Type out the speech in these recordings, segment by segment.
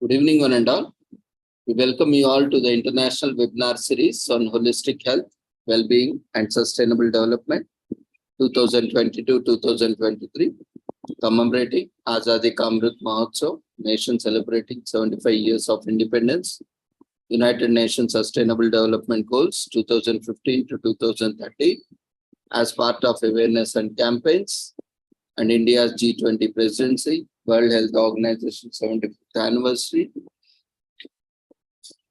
Good evening, one and all. We welcome you all to the international webinar series on holistic health, well-being, and sustainable development 2022-2023, commemorating Azadi Ka Amrit Mahotsav, nation celebrating 75 years of independence, United Nations Sustainable Development Goals 2015 to 2030, as part of awareness and campaigns, and India's G20 presidency, World Health Organization 75th anniversary,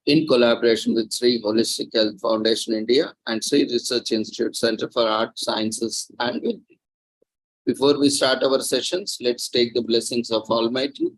in collaboration with Sri Holistic Health Foundation India and Sri Research Institute Center for Art, Sciences and Wellbeing. Before we start our sessions, let's take the blessings of Almighty.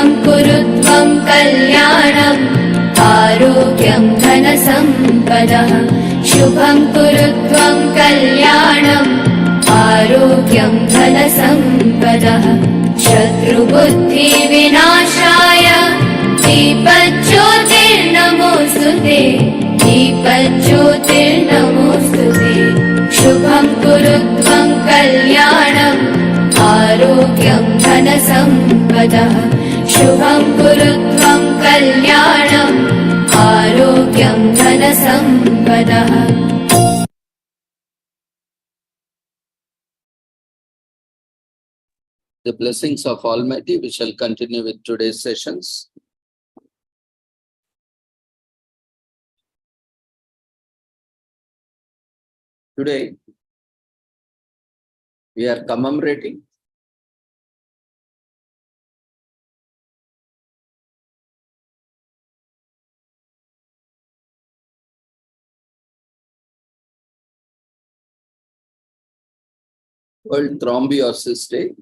कुरुत्वं कल्याणम् आरोग्यं धनसम्पदः शुभं कुरुत्वं कल्याणम् आरोग्यं धनसम्पदः शत्रुबुद्धिविनाशाय दीपज्योतिर्नमोऽस्तुते दीपज्योतिर्नमोऽस्तुते शुभं कुरुत्वं कल्याणम् आरोग्यं धनसम्पदः शुभं कुरुत्वं कल्याणम् आरोग्यं धनसम्पदः. The blessings of Almighty, we shall continue with today's sessions. Today, we are commemorating World Thrombosis Day,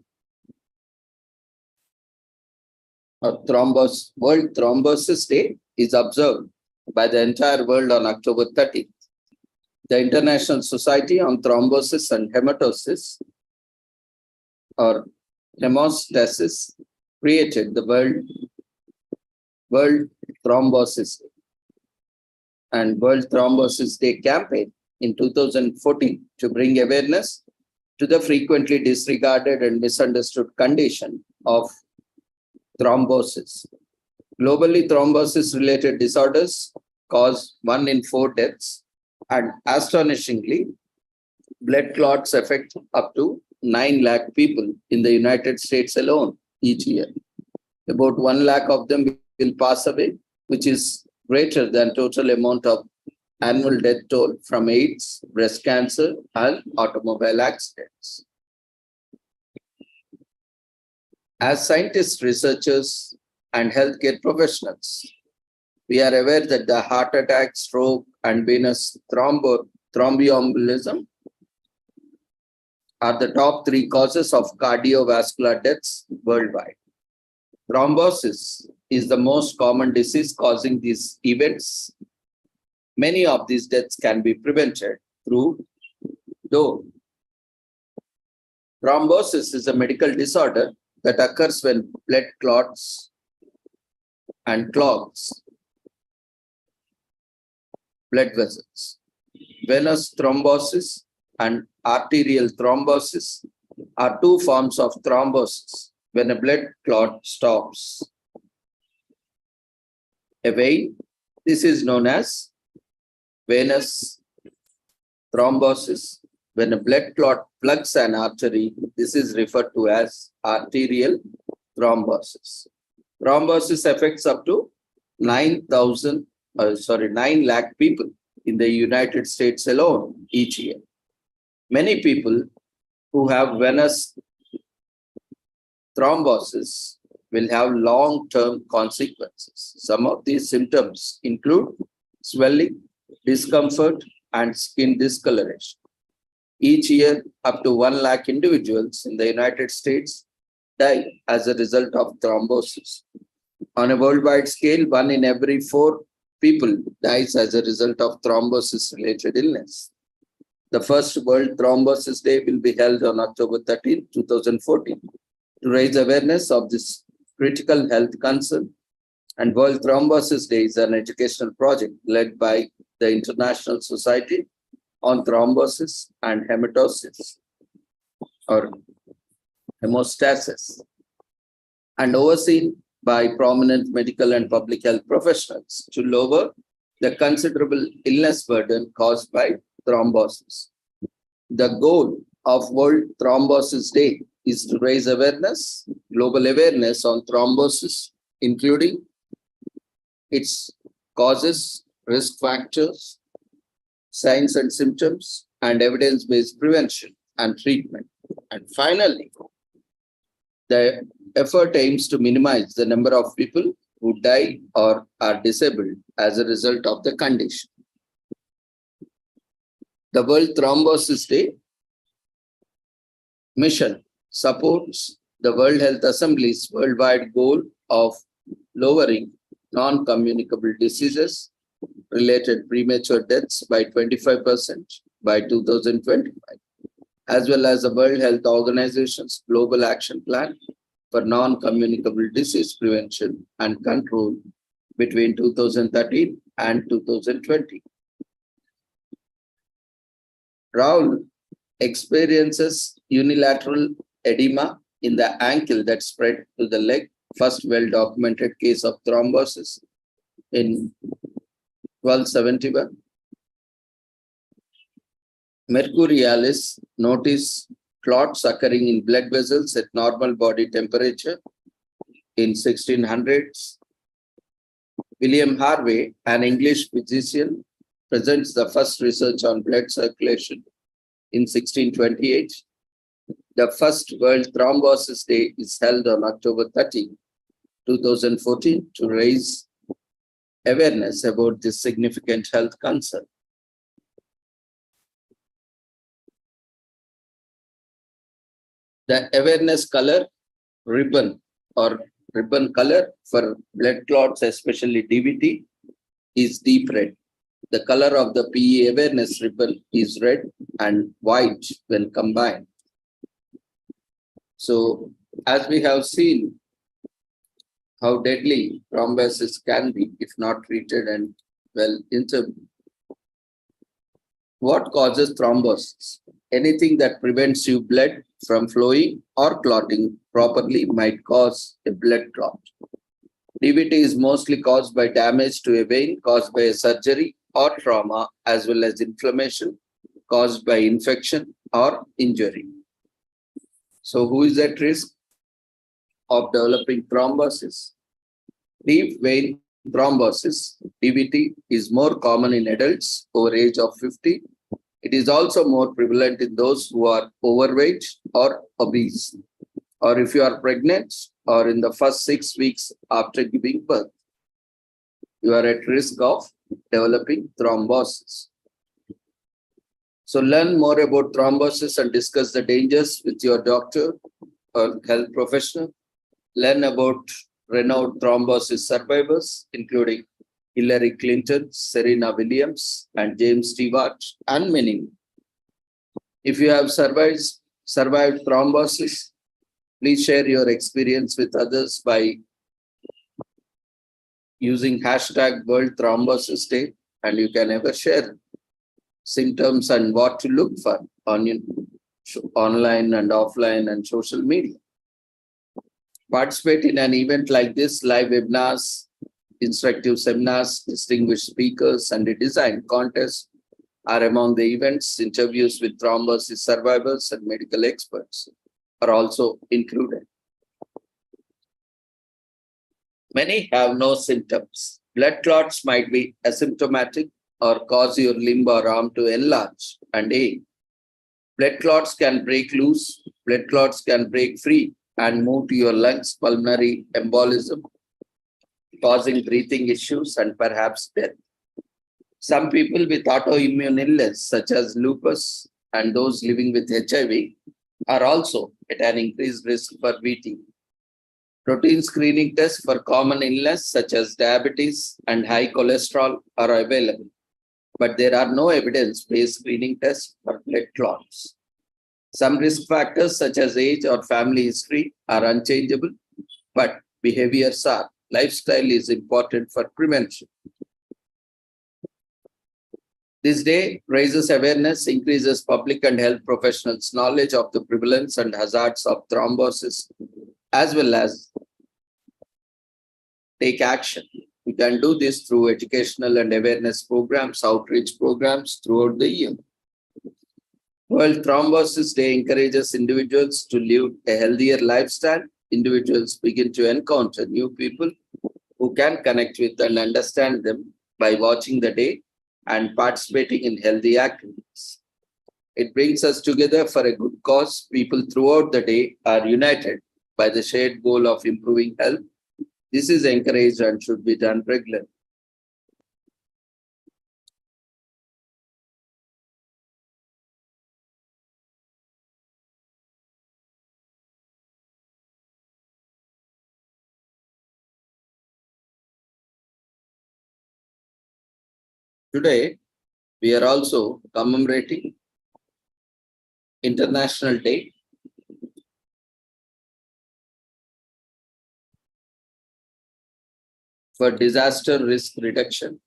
or World Thrombosis Day is observed by the entire world on October 30th. The International Society on Thrombosis and Hematosis, or hemostasis, created the World Thrombosis Day and World Thrombosis Day campaign in 2014 to bring awareness to the frequently disregarded and misunderstood condition of thrombosis. Globally, thrombosis-related disorders cause 1 in 4 deaths, and astonishingly, blood clots affect up to 9 lakh people in the United States alone each year. About 1 lakh of them will pass away, which is greater than total amount of annual death toll from AIDS, breast cancer, and automobile accidents. As scientists, researchers, and healthcare professionals, we are aware that the heart attack, stroke, and venous thromboembolism are the top 3 causes of cardiovascular deaths worldwide. Thrombosis is the most common disease causing these events. Many of these deaths can be prevented though thrombosis is a medical disorder that occurs when blood clots and clogs blood vessels. Venous thrombosis and arterial thrombosis are 2 forms of thrombosis when a blood clot stops a vein. This is known as venous thrombosis. When a blood clot plugs an artery, this is referred to as arterial thrombosis. Thrombosis affects up to 9 lakh people in the United States alone each year. Many people who have venous thrombosis will have long-term consequences. Some of these symptoms include swelling, discomfort, and skin discoloration. Each year, up to 1 lakh individuals in the United States die as a result of thrombosis. On a worldwide scale, 1 in every 4 people dies as a result of thrombosis-related illness. The first World Thrombosis Day will be held on October 13, 2014 to raise awareness of this critical health concern. And World Thrombosis Day is an educational project led by the International Society on Thrombosis and Hematosis or Hemostasis and overseen by prominent medical and public health professionals to lower the considerable illness burden caused by thrombosis. The goal of World Thrombosis Day is to raise awareness, global awareness on thrombosis, including its causes, risk factors, signs and symptoms, and evidence-based prevention and treatment. And finally, the effort aims to minimize the number of people who die or are disabled as a result of the condition. The World Thrombosis Day mission supports the World Health Assembly's worldwide goal of lowering non-communicable diseases related premature deaths by 25% by 2025, as well as the World Health Organization's Global Action Plan for Non-Communicable Disease Prevention and Control between 2013 and 2020. Raul experiences unilateral edema in the ankle that spread to the leg, first well-documented case of thrombosis in 1271. Mercurialis noticed clots occurring in blood vessels at normal body temperature in 1600s. William Harvey, an English physician, presents the first research on blood circulation in 1628. The first World Thrombosis Day is held on October 13, 2014 to raise awareness about this significant health concern. The awareness color ribbon or ribbon color for blood clots, especially DVT, is deep red. The color of the PE awareness ribbon is red and white when combined. So, as we have seen how deadly thrombosis can be if not treated and well intervened. What causes thrombosis? Anything that prevents your blood from flowing or clotting properly might cause a blood clot. DVT is mostly caused by damage to a vein caused by a surgery or trauma, as well as inflammation caused by infection or injury. So who is at risk of developing thrombosis? Deep vein thrombosis, DVT, is more common in adults over age of 50. It is also more prevalent in those who are overweight or obese, or if you are pregnant or in the first 6 weeks after giving birth. You are at risk of developing thrombosis. So learn more about thrombosis and discuss the dangers with your doctor or health professional. Learn about renowned thrombosis survivors, including Hillary Clinton, Serena Williams, and James Stewart, and many more. If you have survived thrombosis, please share your experience with others by using hashtag World Thrombosis Day, and you can ever share symptoms and what to look for on online and offline and social media. Participate in an event like this, live webinars, instructive seminars, distinguished speakers, and a design contest are among the events. Interviews with thrombosis survivors and medical experts are also included. Many have no symptoms. Blood clots might be asymptomatic or cause your limb or arm to enlarge and ache. Blood clots can break loose. Blood clots can break free and move to your lungs, pulmonary embolism, causing breathing issues and perhaps death. Some people with autoimmune illness, such as lupus, and those living with HIV, are also at an increased risk for VT. Routine screening tests for common illness such as diabetes and high cholesterol are available, but there are no evidence-based screening tests for blood clots. Some risk factors such as age or family history are unchangeable, but behaviors are. Lifestyle is important for prevention. This day raises awareness, increases public and health professionals' knowledge of the prevalence and hazards of thrombosis, as well as take action. We can do this through educational and awareness programs, outreach programs throughout the year. World Thrombosis Day encourages individuals to live a healthier lifestyle. Individuals begin to encounter new people who can connect with and understand them by watching the day and participating in healthy activities. It brings us together for a good cause. People throughout the day are united by the shared goal of improving health. This is encouraged and should be done regularly. Today, we are also commemorating International Day for disaster risk reduction.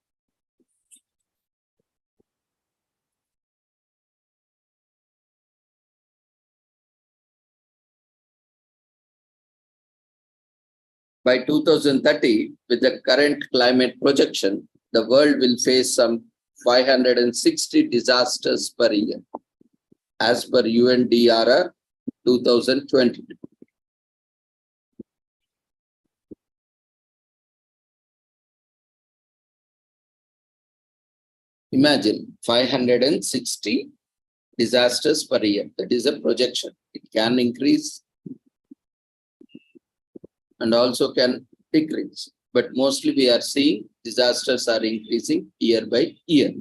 By 2030, with the current climate projection, the world will face some 560 disasters per year, as per UNDRR 2020. Imagine 560 disasters per year. That is a projection. It can increase and also can decrease. But mostly we are seeing disasters are increasing year by year.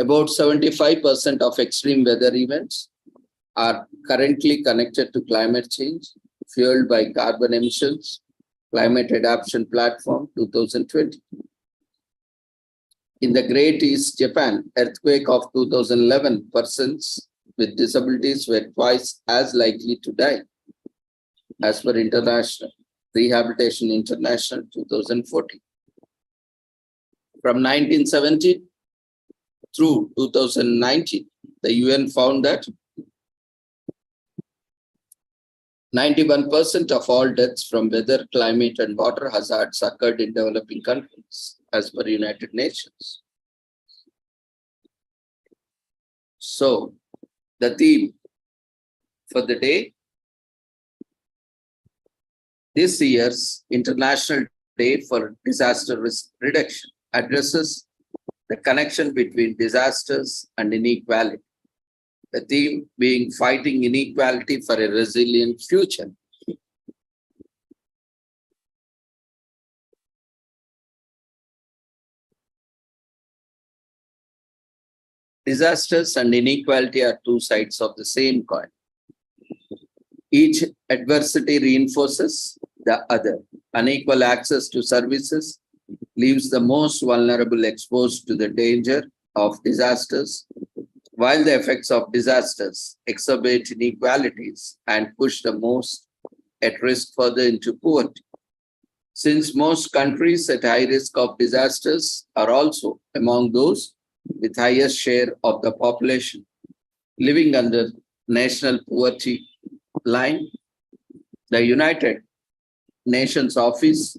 About 75% of extreme weather events are currently connected to climate change, fueled by carbon emissions, Climate Adaptation Platform 2020. In the Great East Japan earthquake of 2011, persons with disabilities were twice as likely to die, as per International Rehabilitation International 2014. From 1970 through 2019, the UN found that 91% of all deaths from weather, climate, and water hazards occurred in developing countries, as per United Nations. So, the theme for the day, this year's International Day for Disaster Risk Reduction, addresses the connection between disasters and inequality. The theme being fighting inequality for a resilient future. Disasters and inequality are two sides of the same coin. Each adversity reinforces the other. Unequal access to services leaves the most vulnerable exposed to the danger of disasters, while the effects of disasters exacerbate inequalities and push the most at risk further into poverty. Since most countries at high risk of disasters are also among those with highest share of the population living under national poverty line, the United Nations Office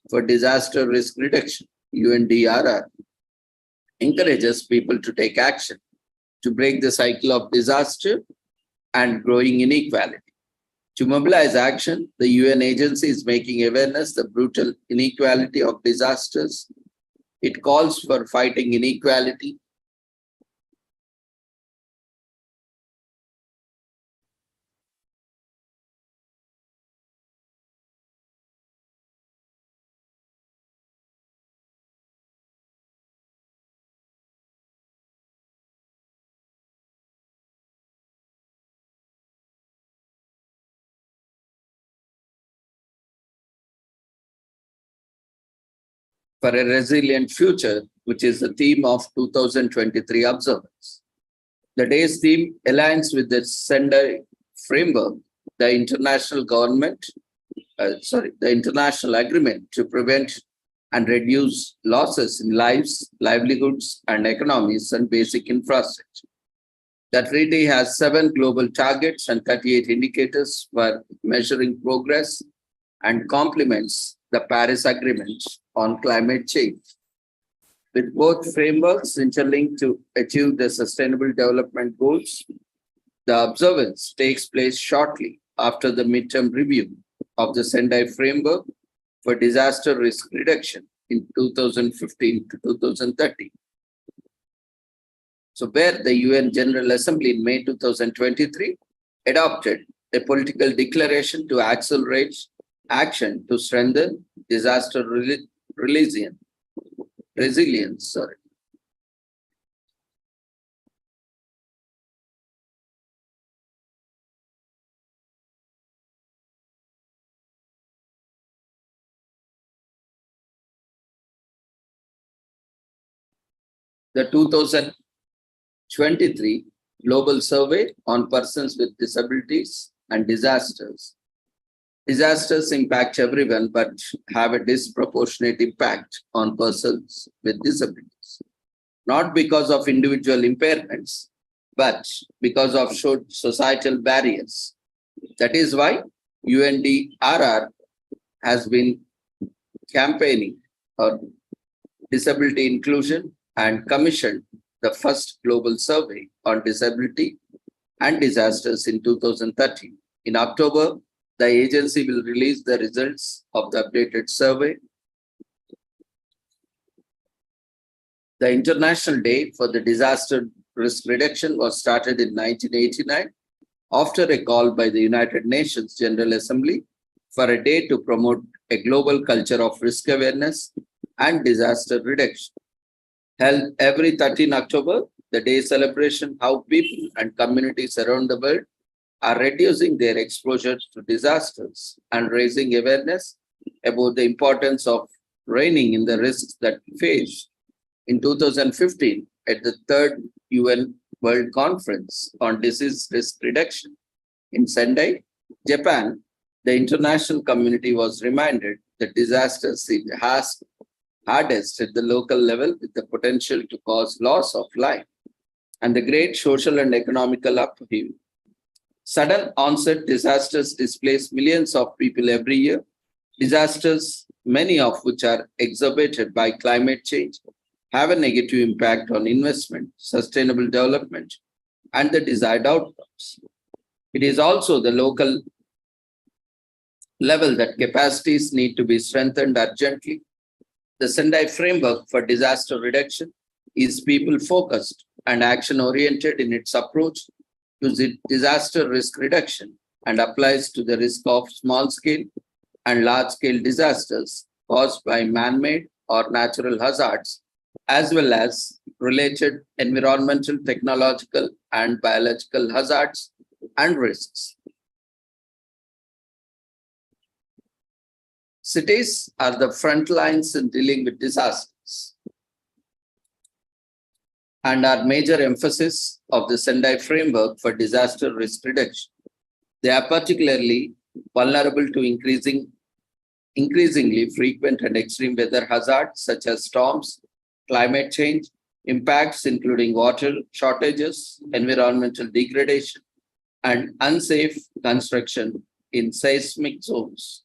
for Disaster Risk Reduction, UNDRR, encourages people to take action to break the cycle of disaster and growing inequality. To mobilize action, the UN agency is making awareness the brutal inequality of disasters. It calls for fighting inequality for a resilient future, which is the theme of 2023 observance. The day's theme aligns with the Sendai framework, the the international agreement to prevent and reduce losses in lives, livelihoods, and economies and basic infrastructure. The treaty has 7 global targets and 38 indicators for measuring progress and complements the Paris Agreement on climate change. With both frameworks interlinked to achieve the Sustainable Development Goals, the observance takes place shortly after the midterm review of the Sendai Framework for Disaster Risk Reduction in 2015 to 2030. So where the UN General Assembly in May 2023 adopted a political declaration to accelerate action to strengthen disaster resilience. The 2023 Global Survey on Persons with Disabilities and Disasters. Disasters impact everyone, but have a disproportionate impact on persons with disabilities. Not because of individual impairments, but because of societal barriers. That is why UNDRR has been campaigning on disability inclusion and commissioned the first global survey on disability and disasters in 2013. In October, the agency will release the results of the updated survey. The International Day for the Disaster Risk Reduction was started in 1989 after a call by the United Nations General Assembly for a day to promote a global culture of risk awareness and disaster reduction. Held every 13 October, the day celebration how people and communities around the world are reducing their exposure to disasters and raising awareness about the importance of reining in the risks that we face. In 2015, at the 3rd UN World Conference on Disease Risk Reduction in Sendai, Japan, the international community was reminded that disasters hit hardest at the local level with the potential to cause loss of life and the great social and economical upheaval. Sudden onset disasters displace millions of people every year. Disasters, many of which are exacerbated by climate change, have a negative impact on investment, sustainable development, and the desired outcomes. It is also the local level that capacities need to be strengthened urgently. The Sendai Framework for Disaster Reduction is people-focused and action-oriented in its approach to disaster risk reduction and applies to the risk of small-scale and large-scale disasters caused by man-made or natural hazards, as well as related environmental, technological, and biological hazards and risks. Cities are the front lines in dealing with disasters and are major emphasis of the Sendai Framework for Disaster Risk Reduction. They are particularly vulnerable to increasingly frequent and extreme weather hazards such as storms, climate change, impacts including water shortages, environmental degradation, and unsafe construction in seismic zones.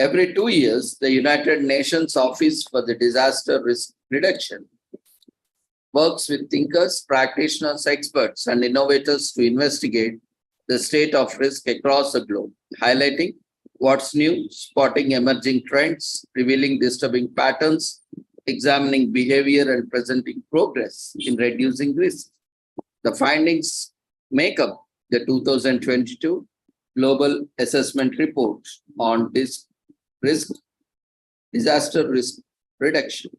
Every 2 years, the United Nations Office for the Disaster Risk Reduction works with thinkers, practitioners, experts, and innovators to investigate the state of risk across the globe, highlighting what's new, spotting emerging trends, revealing disturbing patterns, examining behavior, and presenting progress in reducing risk. The findings make up the 2022 Global Assessment Report on disaster risk reduction.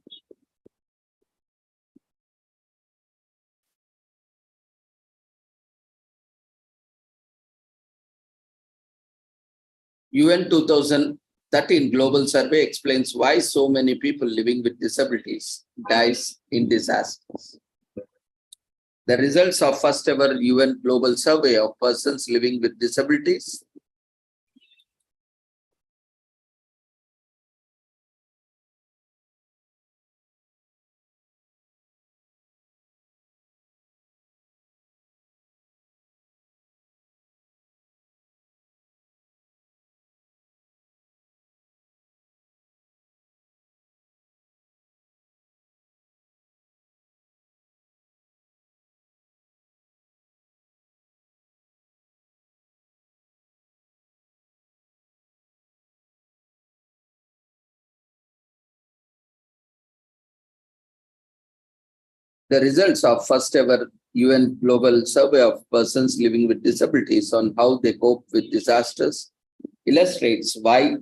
UN 2013 Global Survey explains why so many people living with disabilities dies in disasters. The results of first ever UN Global Survey of persons living with disabilities The results of first ever UN Global Survey of persons living with disabilities on how they cope with disasters illustrates why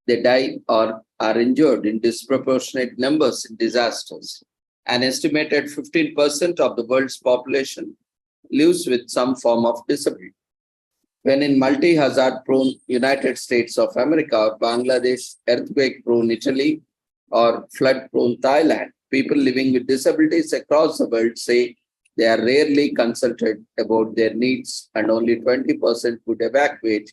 they die or are injured in disproportionate numbers in disasters. An estimated 15% of the world's population lives with some form of disability. When in multi-hazard prone United States of America or Bangladesh, earthquake prone Italy, or flood prone Thailand, people living with disabilities across the world say they are rarely consulted about their needs and only 20% would evacuate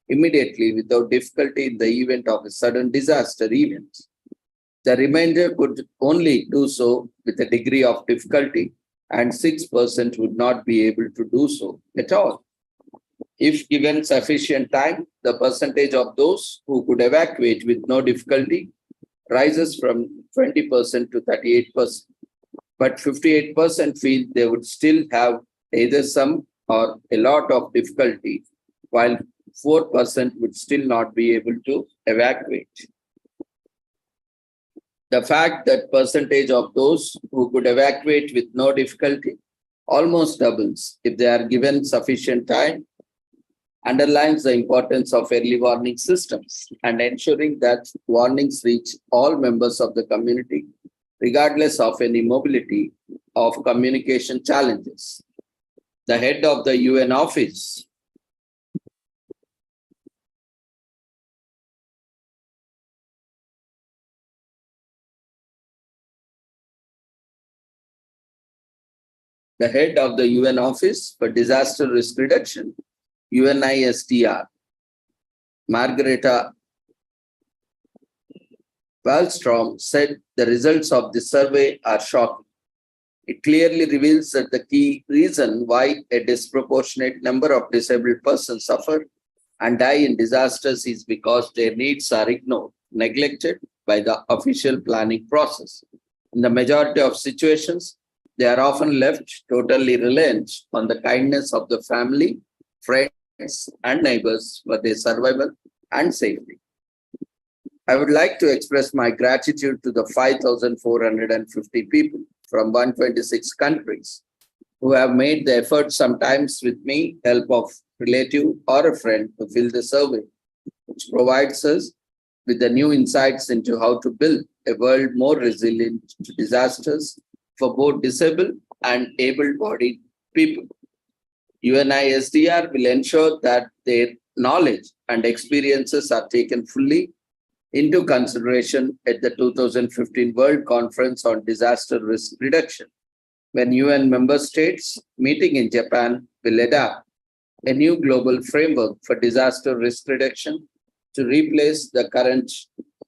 immediately without difficulty in the event of a sudden disaster event. The remainder could only do so with a degree of difficulty, and 6% would not be able to do so at all. If given sufficient time, the percentage of those who could evacuate with no difficulty rises from 20% to 38%. But 58% feel they would still have either some or a lot of difficulty, while 4% would still not be able to evacuate. The fact that percentage of those who could evacuate with no difficulty almost doubles if they are given sufficient time underlines the importance of early warning systems and ensuring that warnings reach all members of the community, regardless of any mobility of communication challenges. The head of the UN office the head of the UN Office for Disaster Risk Reduction, UNISDR, Margareta Wallstrom, said the results of this survey are shocking. It clearly reveals that the key reason why a disproportionate number of disabled persons suffer and die in disasters is because their needs are ignored, neglected by the official planning process. In the majority of situations, they are often left totally reliant on the kindness of the family, friends, and neighbors for their survival and safety. I would like to express my gratitude to the 5,450 people from 126 countries who have made the effort, sometimes with me, help of relative or a friend, to fill the survey, which provides us with the new insights into how to build a world more resilient to disasters for both disabled and able-bodied people. UNISDR will ensure that their knowledge and experiences are taken fully into consideration at the 2015 World Conference on Disaster Risk Reduction, when UN member states meeting in Japan will adopt a new global framework for disaster risk reduction to replace the current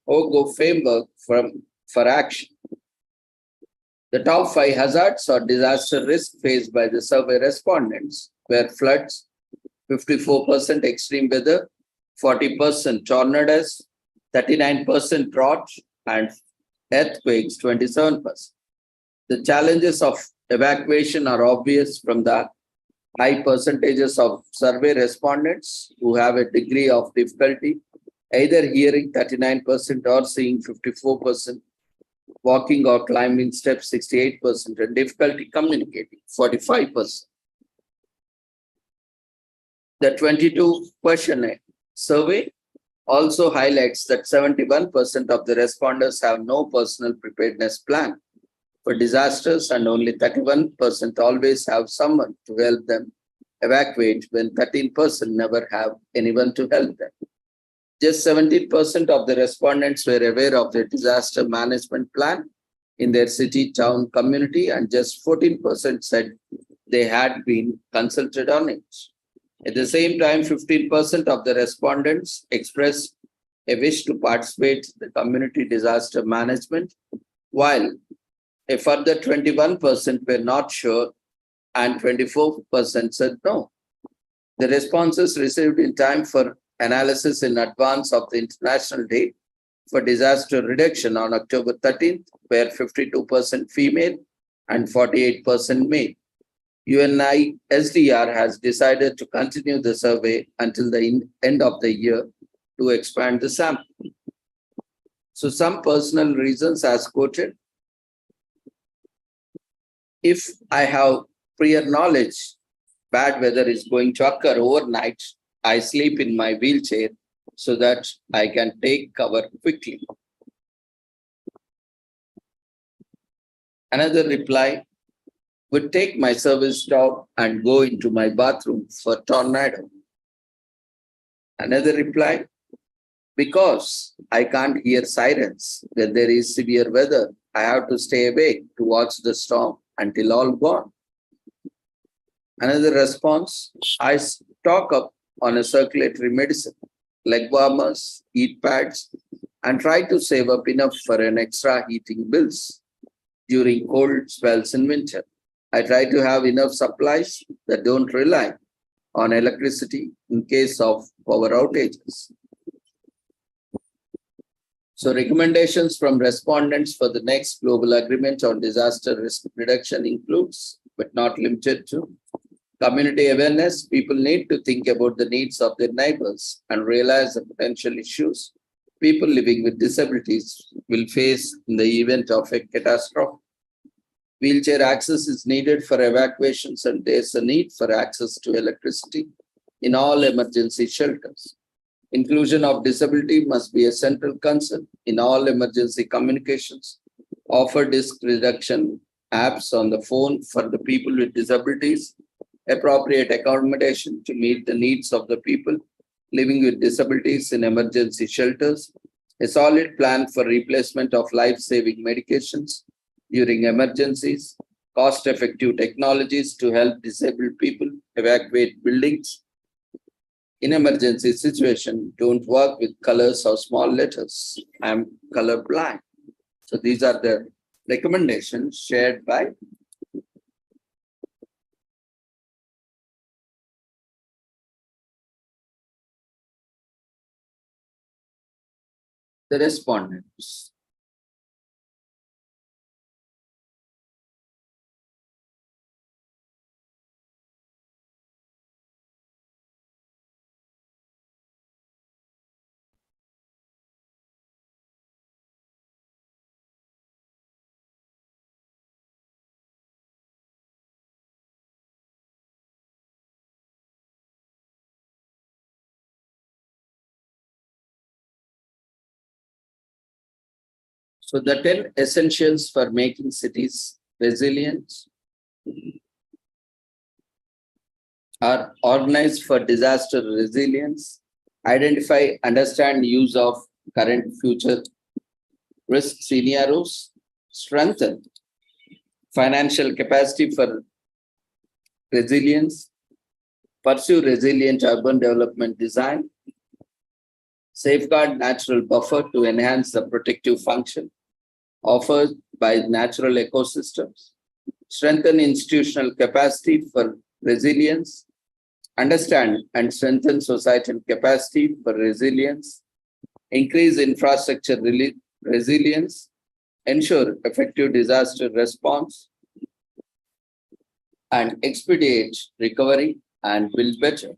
OGO framework for action. The top 5 hazards or disaster risk faced by the survey respondents were floods, 54% extreme weather, 40% tornadoes, 39% drought, and earthquakes, 27%. The challenges of evacuation are obvious from the high percentages of survey respondents who have a degree of difficulty, either hearing 39% or seeing 54%, walking or climbing steps 68%, and difficulty communicating 45%. The 22-question survey also highlights that 71% of the respondents have no personal preparedness plan for disasters, and only 31% always have someone to help them evacuate, when 13% never have anyone to help them. Just 17% of the respondents were aware of the disaster management plan in their city, town, community, and just 14% said they had been consulted on it. At the same time, 15% of the respondents expressed a wish to participate in the community disaster management, while a further 21% were not sure and 24% said no. The responses received in time for analysis in advance of the International Day for Disaster Reduction on October 13th were 52% female and 48% male. UNISDR has decided to continue the survey until the end of the year to expand the sample. So some personal reasons as quoted. If I have prior knowledge bad weather is going to occur overnight, I sleep in my wheelchair so that I can take cover quickly. Another reply, would take my service dog and go into my bathroom for tornado. Another reply, because I can't hear sirens when there is severe weather, I have to stay awake to watch the storm until all gone. Another response, I stock up on a circulatory medicine, leg warmers, heat pads, and try to save up enough for an extra heating bills during cold spells in winter. I try to have enough supplies that don't rely on electricity in case of power outages. So recommendations from respondents for the next global agreement on disaster risk reduction includes, but not limited to, community awareness. People need to think about the needs of their neighbors and realize the potential issues people living with disabilities will face in the event of a catastrophe. Wheelchair access is needed for evacuations, and there's a need for access to electricity in all emergency shelters. Inclusion of disability must be a central concern in all emergency communications. Offer risk reduction apps on the phone for the people with disabilities. Appropriate accommodation to meet the needs of the people living with disabilities in emergency shelters. A solid plan for replacement of life-saving medications during emergencies. Cost-effective technologies to help disabled people evacuate buildings. In emergency situation, don't work with colors or small letters. I'm colorblind. So these are the recommendations shared by the respondents. So the 10 essentials for making cities resilient are organized for disaster resilience, identify, understand use of current future risk scenarios, strengthen financial capacity for resilience, pursue resilient urban development design, safeguard natural buffer to enhance the protective function offered by natural ecosystems, strengthen institutional capacity for resilience, understand and strengthen societal capacity for resilience, increase infrastructure resilience, ensure effective disaster response, and expedite recovery and build better.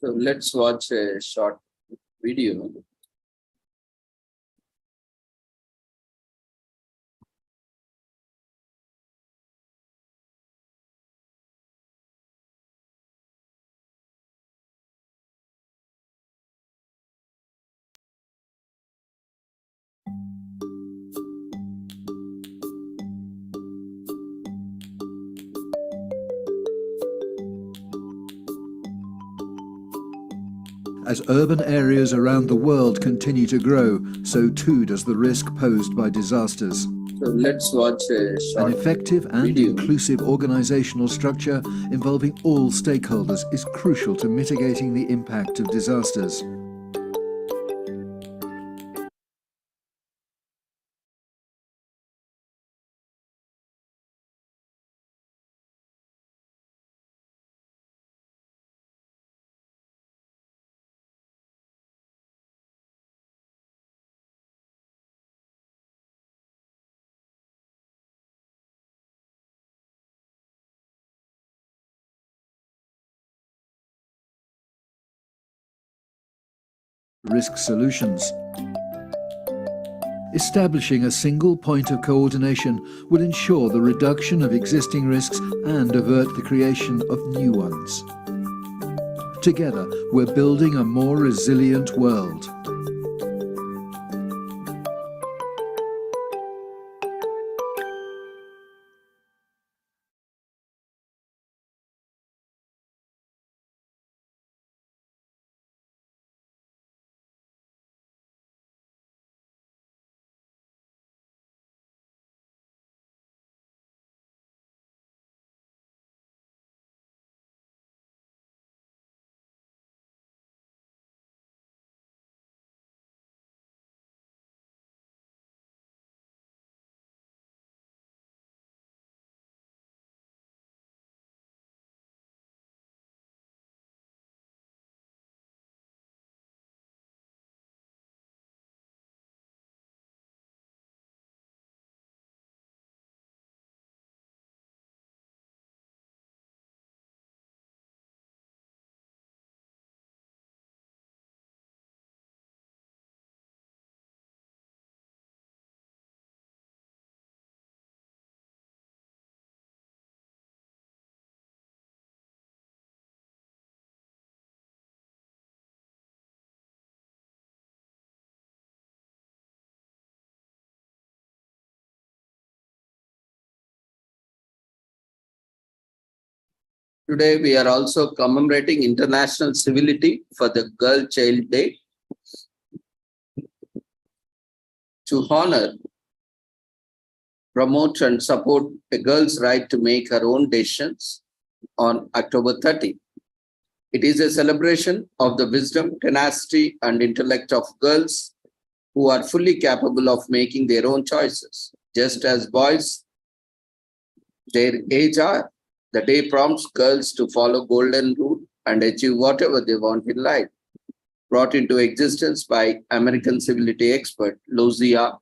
So let's watch a short video. As urban areas around the world continue to grow, so too does the risk posed by disasters. So let's watch a An short effective and video. inclusive organizational structure involving all stakeholders is crucial to mitigating the impact of disasters. Risk solutions. Establishing a single point of coordination will ensure the reduction of existing risks and avert the creation of new ones. Together, we're building a more resilient world. Today, we are also commemorating International Civility for the Girl Child Day to honor, promote, and support a girl's right to make her own decisions on October 30. It is a celebration of the wisdom, tenacity, and intellect of girls who are fully capable of making their own choices, just as boys their age are. The day prompts girls to follow golden rule and achieve whatever they want in life. Brought into existence by American civility expert Lucia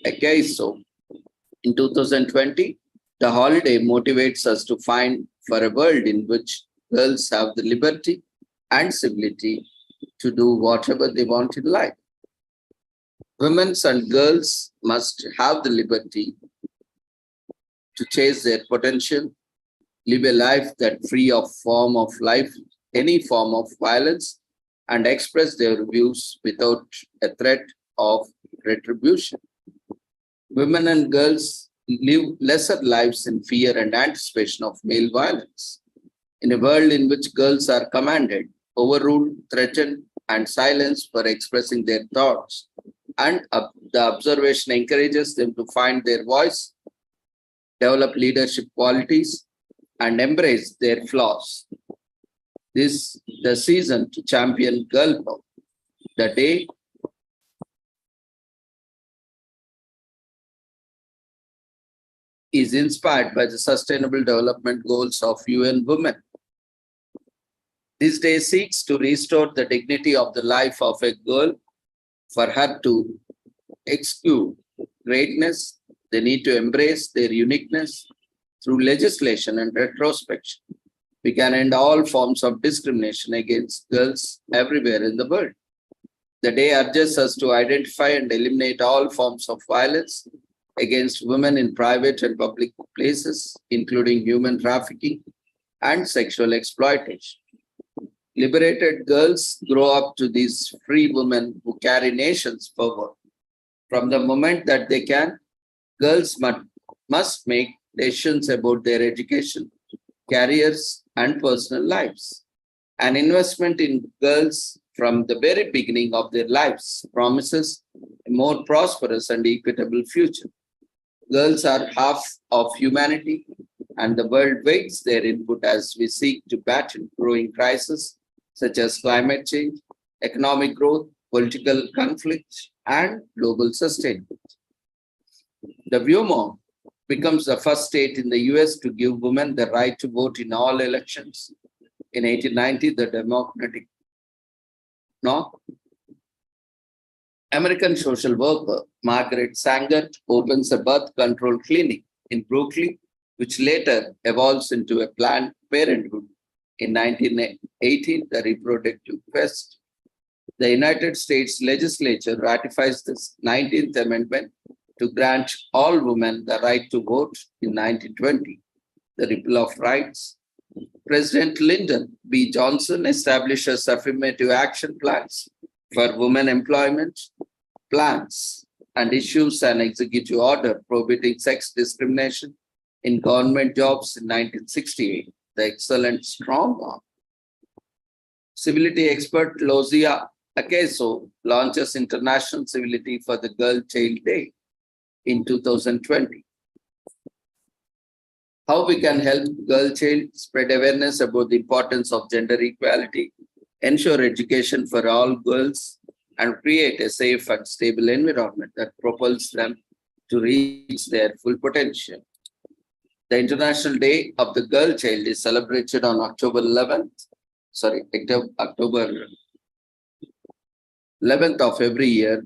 Acaiso in 2020, the holiday motivates us to find for a world in which girls have the liberty and civility to do whatever they want in life. Women and girls must have the liberty to chase their potential, live a life that free of form of life, any form of violence, and express their views without a threat of retribution. Women and girls live lesser lives in fear and anticipation of male violence. In a world in which girls are commanded, overruled, threatened, and silenced for expressing their thoughts, and the observation encourages them to find their voice, develop leadership qualities, and embrace their flaws. This is the season to champion girl power. The day is inspired by the Sustainable Development Goals of UN Women. This day seeks to restore the dignity of the life of a girl. For her to execute greatness, they need to embrace their uniqueness through legislation and retrospection. We can end all forms of discrimination against girls everywhere in the world. The day urges us to identify and eliminate all forms of violence against women in private and public places, including human trafficking and sexual exploitation. Liberated girls grow up to these free women who carry nations forward. From the moment that they can, girls must make decisions about their education, careers, and personal lives. An investment in girls from the very beginning of their lives promises a more prosperous and equitable future. Girls are half of humanity, and the world waits their input as we seek to battle growing crises such as climate change, economic growth, political conflict, and global sustainability. The WMO becomes the first state in the US to give women the right to vote in all elections. In 1890, the Democratic American social worker Margaret Sanger opens a birth control clinic in Brooklyn, which later evolves into a Planned Parenthood. In 1918, the reproductive quest. The United States legislature ratifies the 19th Amendment to grant all women the right to vote in 1920. The Ripple of Rights. President Lyndon B. Johnson establishes affirmative action plans for women employment plans and issues an executive order prohibiting sex discrimination in government jobs in 1968. The excellent strong arm. Civility expert Lozia Akeso launches International Civility for the Girl Child Day in 2020. How we can help girl child spread awareness about the importance of gender equality, ensure education for all girls, and create a safe and stable environment that propels them to reach their full potential. The International Day of the Girl Child is celebrated on October 11th of every year.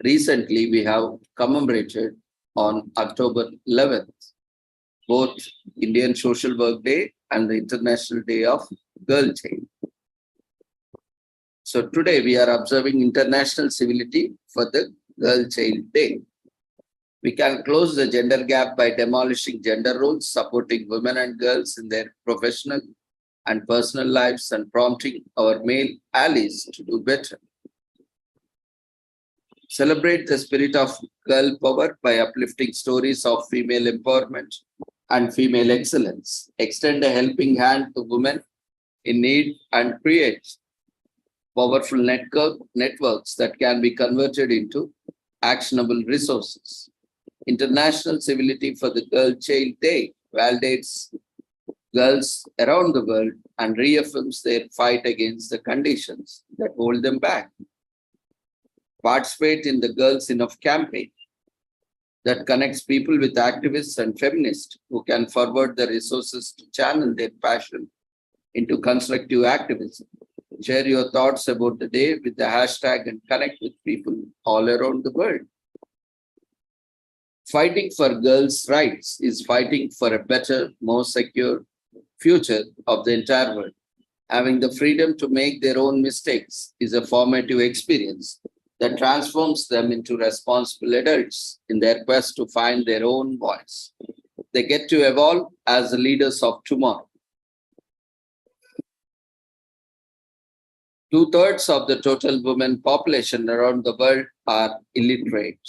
Recently, we have commemorated on October 11th, both Indian Social Work Day and the International Day of Girl Child. So today we are observing International Civility for the Girl Child Day. We can close the gender gap by demolishing gender roles, supporting women and girls in their professional and personal lives, and prompting our male allies to do better. Celebrate the spirit of girl power by uplifting stories of female empowerment and female excellence. Extend a helping hand to women in need and create powerful networks that can be converted into actionable resources. International Civility for the Girl Child Day validates girls around the world and reaffirms their fight against the conditions that hold them back. Participate in the Girls Enough campaign that connects people with activists and feminists who can forward the resources to channel their passion into constructive activism. Share your thoughts about the day with the hashtag and connect with people all around the world. Fighting for girls' rights is fighting for a better, more secure future of the entire world. Having the freedom to make their own mistakes is a formative experience that transforms them into responsible adults in their quest to find their own voice. They get to evolve as the leaders of tomorrow. 2/3 of the total women population around the world are illiterate.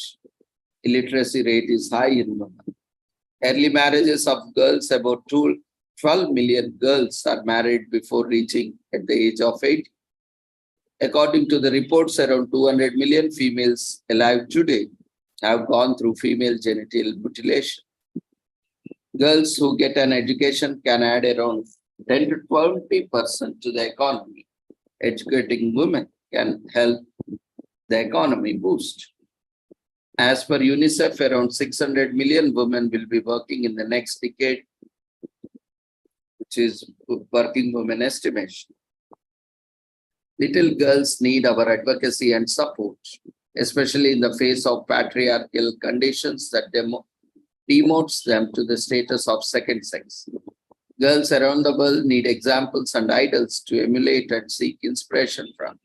Illiteracy rate is high in women. Early marriages of girls, about 12 million girls are married before reaching at the age of 80. According to the reports, around 200 million females alive today have gone through female genital mutilation. Girls who get an education can add around 10 to 20% to the economy. Educating women can help the economy boost. As per UNICEF, around 600 million women will be working in the next decade, which is working women estimation. Little girls need our advocacy and support, especially in the face of patriarchal conditions that demotes them to the status of second sex. Girls around the world need examples and idols to emulate and seek inspiration from.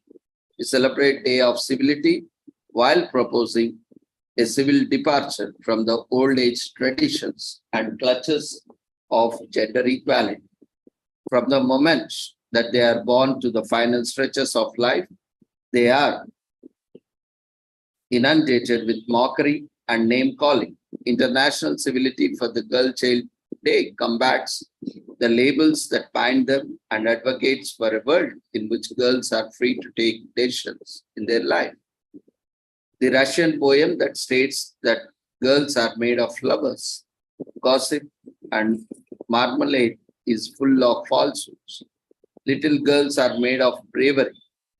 We celebrate Day of Civility while proposing a civil departure from the old age traditions and clutches of gender equality. From the moment that they are born to the final stretches of life, they are inundated with mockery and name calling. International Civility for the Girl Child Day combats the labels that bind them and advocates for a world in which girls are free to take decisions in their life. The Russian poem that states that girls are made of lovers, gossip, and marmalade is full of falsehoods. Little girls are made of bravery,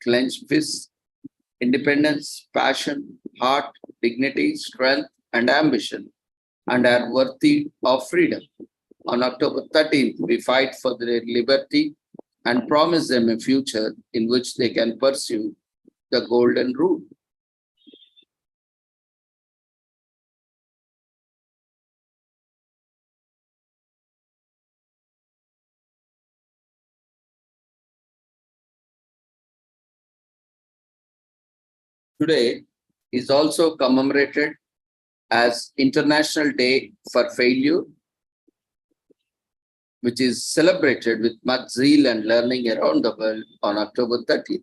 clenched fists, independence, passion, heart, dignity, strength, and ambition, and are worthy of freedom. On October 13th, we fight for their liberty and promise them a future in which they can pursue the golden rule. Today is also commemorated as International Day for Failure, which is celebrated with much zeal and learning around the world on October 30th.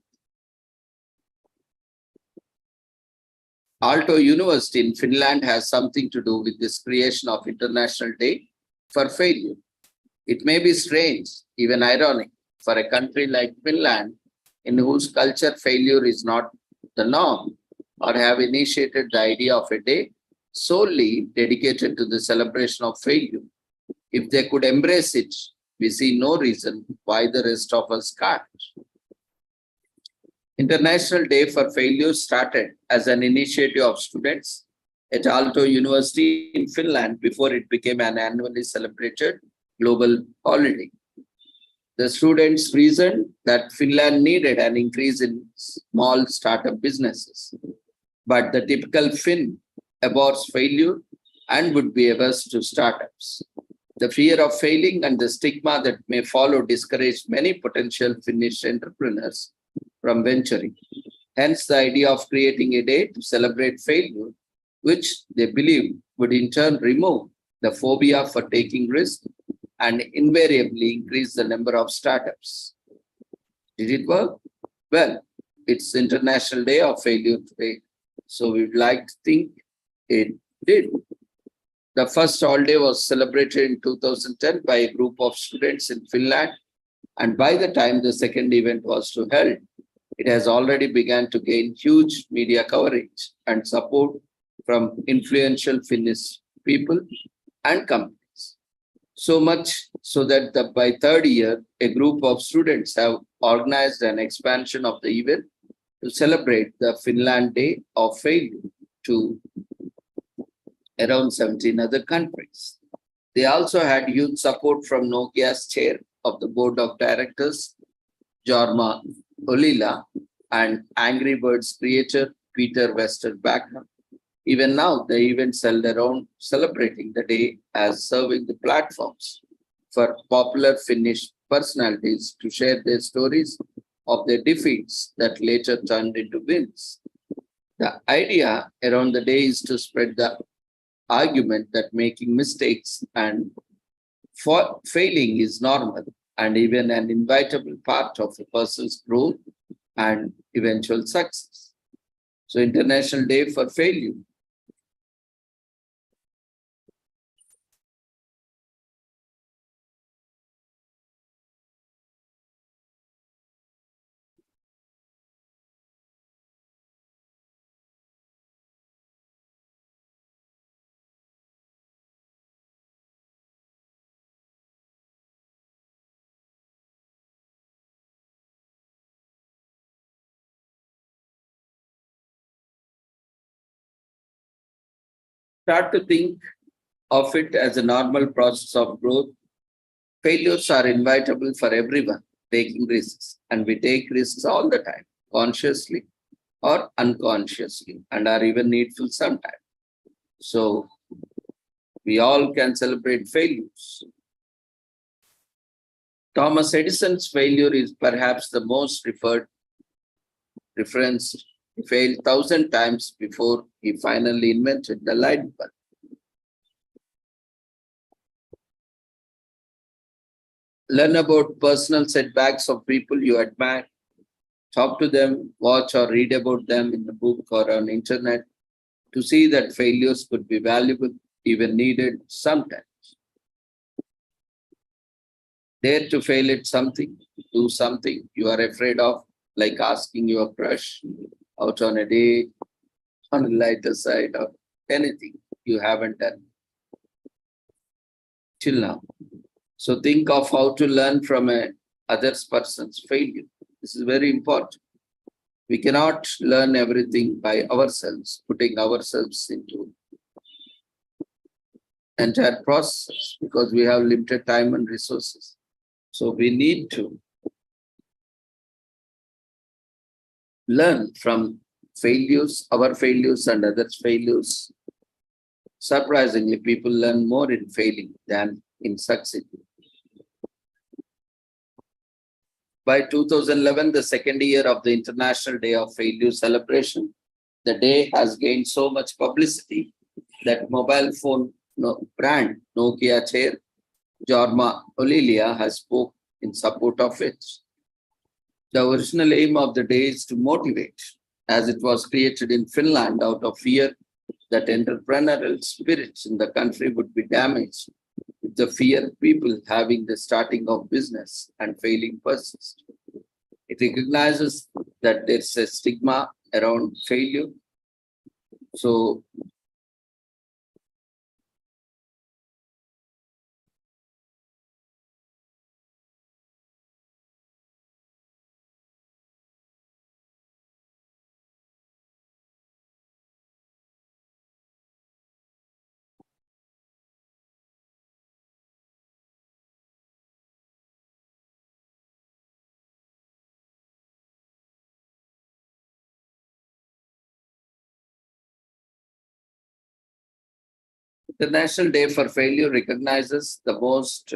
Aalto University in Finland has something to do with this creation of International Day for Failure. It may be strange, even ironic, for a country like Finland, in whose culture failure is not the norm, or have initiated the idea of a day solely dedicated to the celebration of failure. If they could embrace it, we see no reason why the rest of us can't. International Day for Failure started as an initiative of students at Aalto University in Finland before it became an annually celebrated global holiday. The students reasoned that Finland needed an increase in small startup businesses, but the typical Finn abhors failure and would be averse to startups. The fear of failing and the stigma that may follow discouraged many potential Finnish entrepreneurs from venturing. Hence, the idea of creating a day to celebrate failure, which they believe would in turn remove the phobia for taking risks and invariably increase the number of startups. Did it work? Well, it's International Day of Failure today, so we'd like to think it did. The first holiday was celebrated in 2010 by a group of students in Finland, and by the time the second event was to held, it has already begun to gain huge media coverage and support from influential Finnish people and companies. So much so that by third year, a group of students have organized an expansion of the event to celebrate the Finland Day of Failure to around 17 other countries. They also had huge support from Nokia's chair of the board of directors, Jorma Olila, and Angry Birds creator Peter Westerback. Even now, the events held around celebrating the day as serving the platforms for popular Finnish personalities to share their stories of their defeats that later turned into wins. The idea around the day is to spread the argument that making mistakes and failing is normal and even an inevitable part of a person's growth and eventual success. So, International Day for Failure. Start to think of it as a normal process of growth. Failures are inevitable for everyone taking risks, and we take risks all the time, consciously or unconsciously, and are even needful sometimes. So we all can celebrate failures. Thomas Edison's failure is perhaps the most referenced. He failed 1,000 times before he finally invented the light bulb. Learn about personal setbacks of people you admire. Talk to them, watch or read about them in a book or on internet to see that failures could be valuable, even needed sometimes. Dare to fail at something, do something you are afraid of, like asking your crush out on a date, on a lighter side, or anything you haven't done till now. So think of how to learn from a other person's failure. This is very important. We cannot learn everything by ourselves, putting ourselves into entire process because we have limited time and resources. So we need to learn from failures, our failures and others' failures. Surprisingly, people learn more in failing than in succeeding. By 2011, the second year of the International Day of Failure celebration, the day has gained so much publicity that mobile phone brand Nokia chair Jorma Olilia has spoke in support of it. The original aim of the day is to motivate, as it was created in Finland out of fear that entrepreneurial spirits in the country would be damaged if the fear people having the starting of business and failing persist. It recognizes that there's a stigma around failure. So the National Day for Failure recognizes the most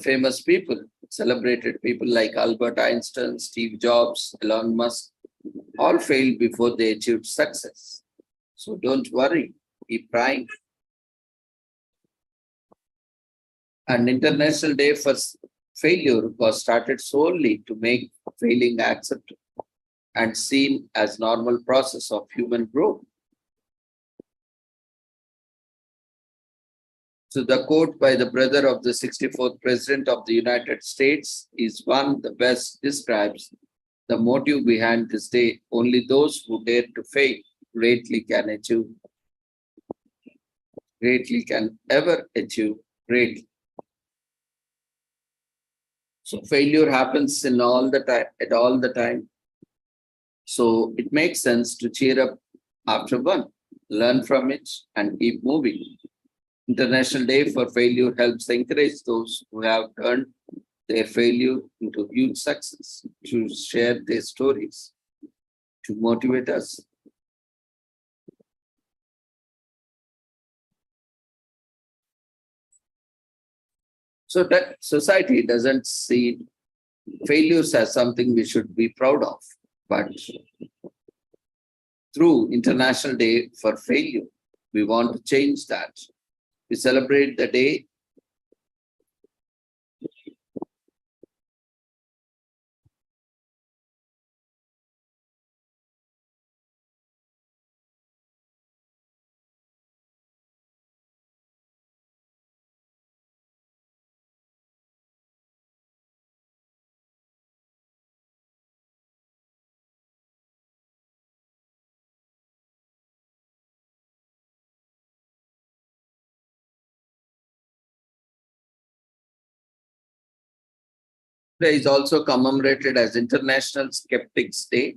famous people, celebrated people like Albert Einstein, Steve Jobs, Elon Musk, all failed before they achieved success. So don't worry, keep trying. An International Day for Failure was started solely to make failing accepted and seen as normal process of human growth. So the quote by the brother of the 64th President of the United States is one the best describes the motive behind this day. Only those who dare to fail greatly can ever achieve greatly. So failure happens in all the time, at all the time. So it makes sense to cheer up after one, learn from it, and keep moving. International Day for Failure helps encourage those who have turned their failure into huge success to share their stories, to motivate us. So that society doesn't see failures as something we should be proud of, but through International Day for Failure, we want to change that. We celebrate the day Today is also commemorated as International Skeptics Day.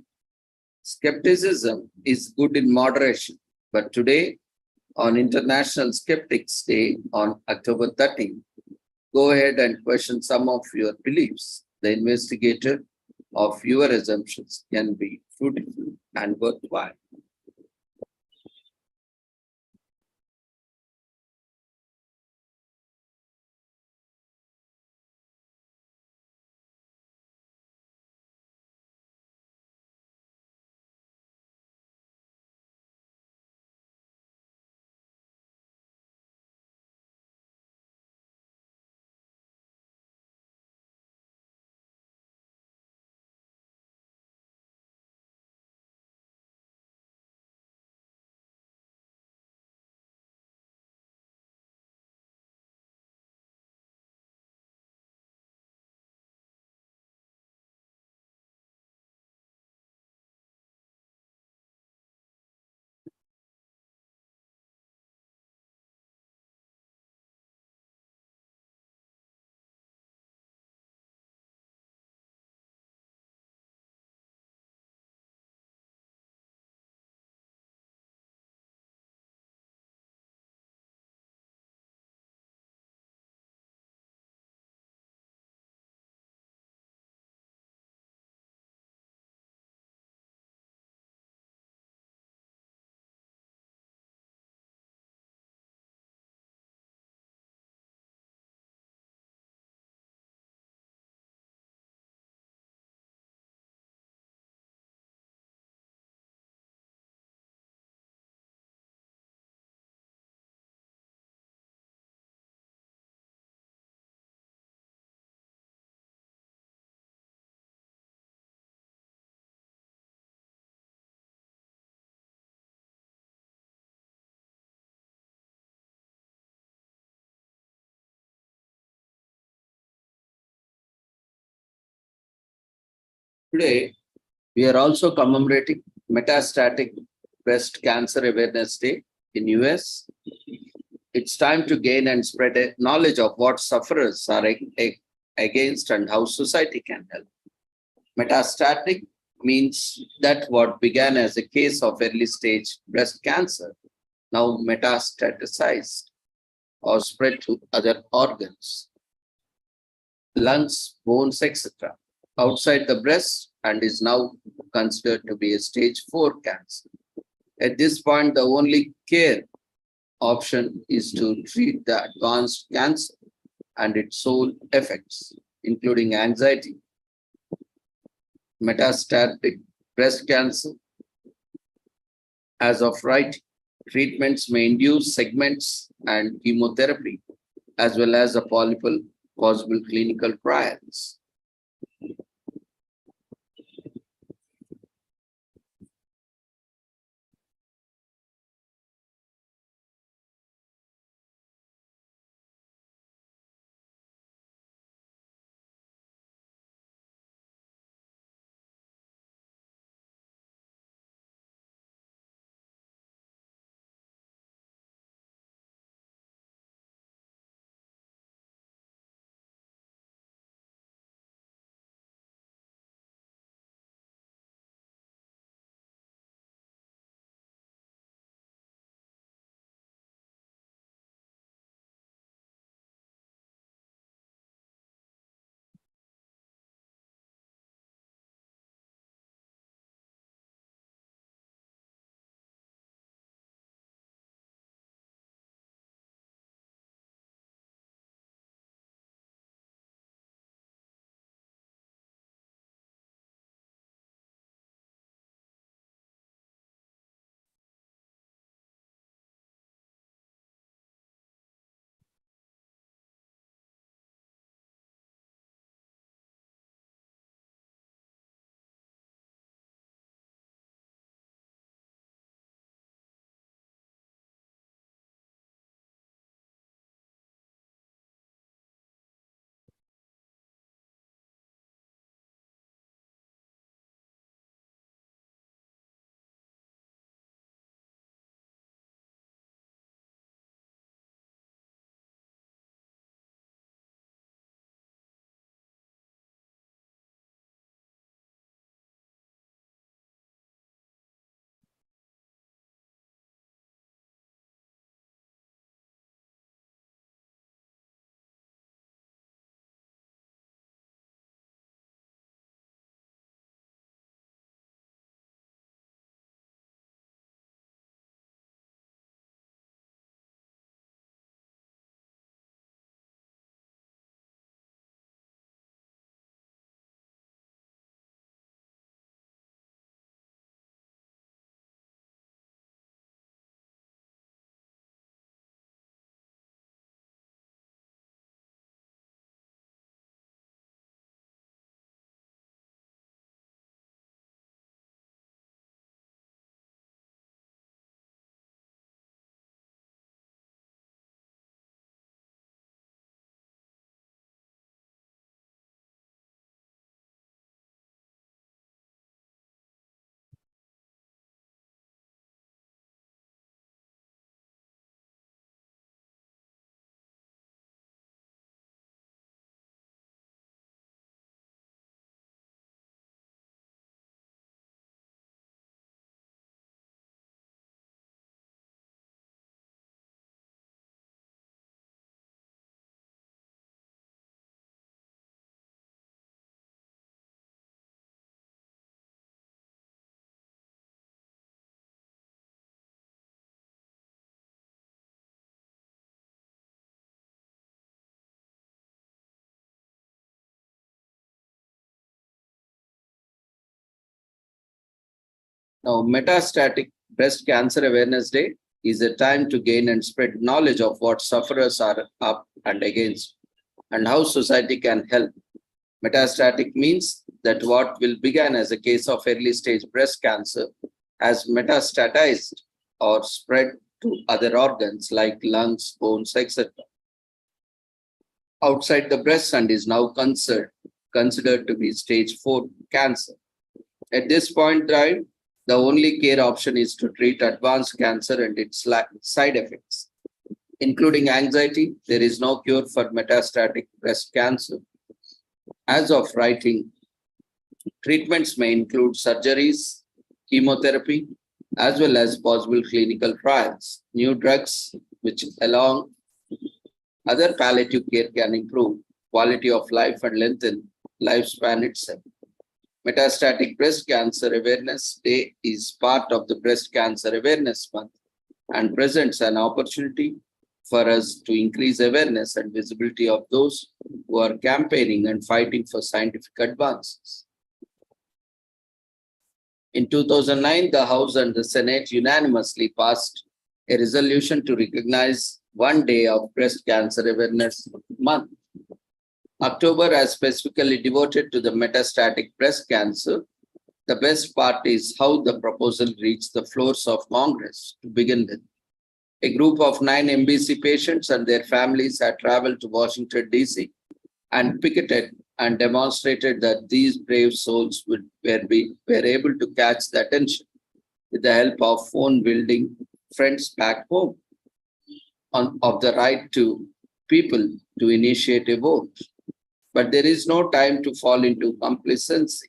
Skepticism is good in moderation, but today on International Skeptics Day on October 13th, go ahead and question some of your beliefs. The investigator of your assumptions can be fruitful and worthwhile. Today, we are also commemorating Metastatic Breast Cancer Awareness Day in US. It's time to gain and spread a knowledge of what sufferers are against and how society can help. Metastatic means that what began as a case of early stage breast cancer now metastaticized or spread to other organs, lungs, bones, etc., outside the breast and is now considered to be a stage 4 cancer. At this point, the only care option is to treat the advanced cancer and its sole effects, including anxiety, metastatic breast cancer. As of right, treatments may induce segments and chemotherapy, as well as a possible clinical trials. Now, Metastatic Breast Cancer Awareness Day is a time to gain and spread knowledge of what sufferers are up and against and how society can help. Metastatic means that what will begin as a case of early stage breast cancer has metastatized or spread to other organs like lungs, bones, etc. outside the breast and is now considered considered to be stage 4 cancer. At this point, right, the only care option is to treat advanced cancer and its side effects, including anxiety. There is no cure for metastatic breast cancer. As of writing, treatments may include surgeries, chemotherapy, as well as possible clinical trials. New drugs, which along other palliative care can improve quality of life and lengthen lifespan itself. Metastatic Breast Cancer Awareness Day is part of the Breast Cancer Awareness Month and presents an opportunity for us to increase awareness and visibility of those who are campaigning and fighting for scientific advances. In 2009, the House and the Senate unanimously passed a resolution to recognize one day of Breast Cancer Awareness Month. October is specifically devoted to the metastatic breast cancer. The best part is how the proposal reached the floors of Congress to begin with. A group of 9 MBC patients and their families had traveled to Washington, D.C. and picketed and demonstrated that these brave souls were able to catch the attention with the help of phone-wielding friends back home of the right to people to initiate a vote. But there is no time to fall into complacency.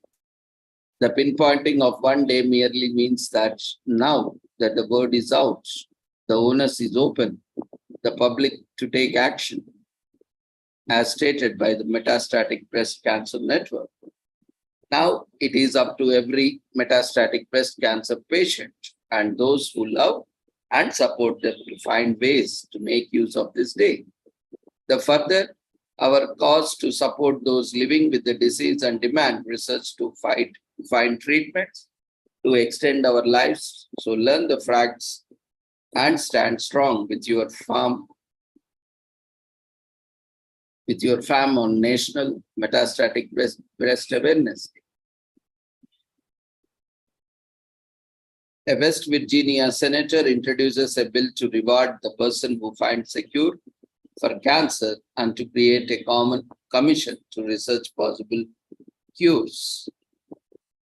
The pinpointing of one day merely means that now that the word is out, the onus is open, the public to take action, as stated by the Metastatic Breast Cancer Network. Now it is up to every metastatic breast cancer patient and those who love and support them to find ways to make use of this day. The further, our cause to support those living with the disease and demand research to find treatments to extend our lives. So learn the facts and stand strong with your fam on National Metastatic Breast Awareness Day. A West Virginia senator introduces a bill to reward the person who finds a cure for cancer and to create a common commission to research possible cures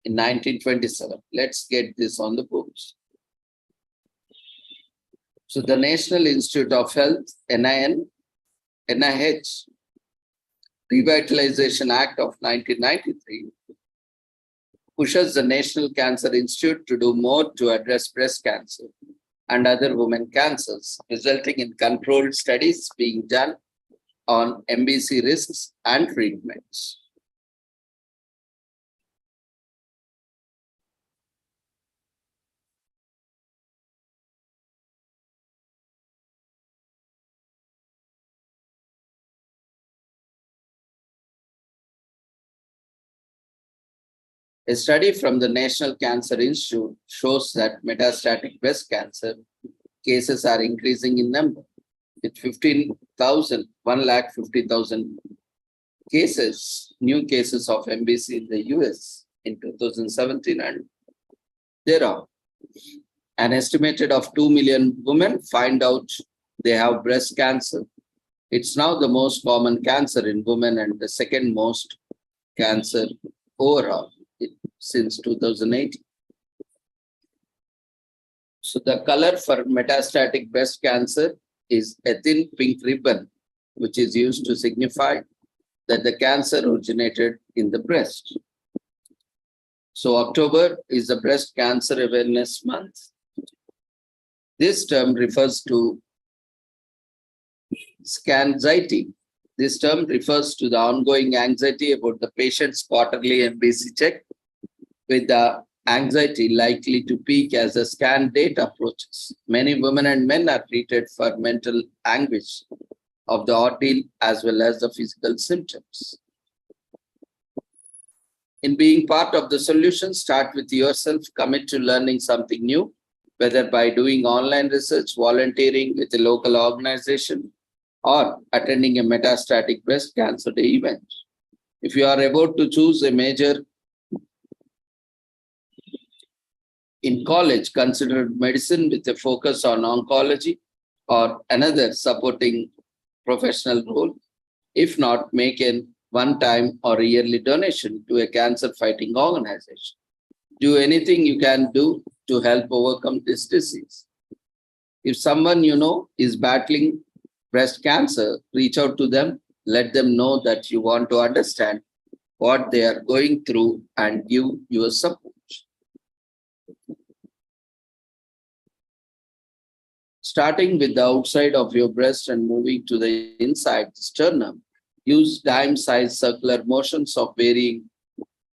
in 1927. Let's get this on the books. So the National Institute of Health, NIH, Revitalization Act of 1993 pushes the National Cancer Institute to do more to address breast cancer and other women cancers, resulting in controlled studies being done on MBC risks and treatments. A study from the National Cancer Institute shows that metastatic breast cancer cases are increasing in number, with 150,000 cases, new cases of MBC in the US in 2017 and thereon. An estimated of 2 million women find out they have breast cancer. It's now the most common cancer in women and the second most cancer overall since 2008. So the color for metastatic breast cancer is a thin pink ribbon, which is used to signify that the cancer originated in the breast. So October is the Breast Cancer Awareness Month. This term refers to scanxiety. This term refers to the ongoing anxiety about the patient's quarterly MBC check, with the anxiety likely to peak as the scan date approaches. Many women and men are treated for mental anguish of the ordeal as well as the physical symptoms. In being part of the solution, start with yourself, commit to learning something new, whether by doing online research, volunteering with a local organization, or attending a metastatic breast cancer day event. If you are about to choose a major in college, consider medicine with a focus on oncology or another supporting professional role. If not, make an one-time or yearly donation to a cancer-fighting organization. Do anything you can do to help overcome this disease. If someone you know is battling breast cancer, reach out to them, let them know that you want to understand what they are going through and give your support. Starting with the outside of your breast and moving to the inside the sternum, use dime-sized circular motions of varying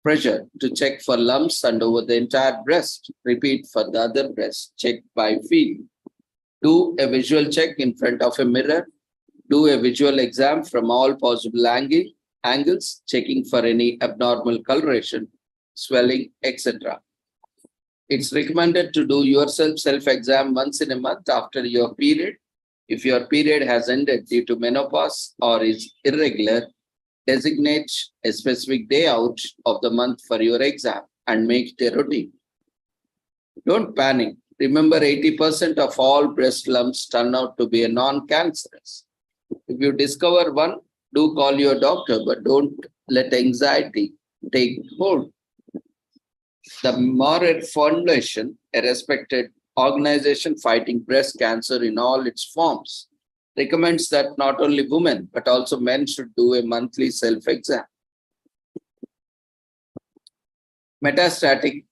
pressure to check for lumps and over the entire breast. Repeat for the other breast. Check by feeling. Do a visual check in front of a mirror. Do a visual exam from all possible angles, checking for any abnormal coloration, swelling, etc. It's recommended to do yourself self-exam once in a month after your period. If your period has ended due to menopause or is irregular, designate a specific day out of the month for your exam and make it a routine. Don't panic. Remember, 80% of all breast lumps turn out to be a non-cancerous. If you discover one, do call your doctor, but don't let anxiety take hold. The Moore Foundation, a respected organization fighting breast cancer in all its forms, recommends that not only women, but also men should do a monthly self-exam. Metastatic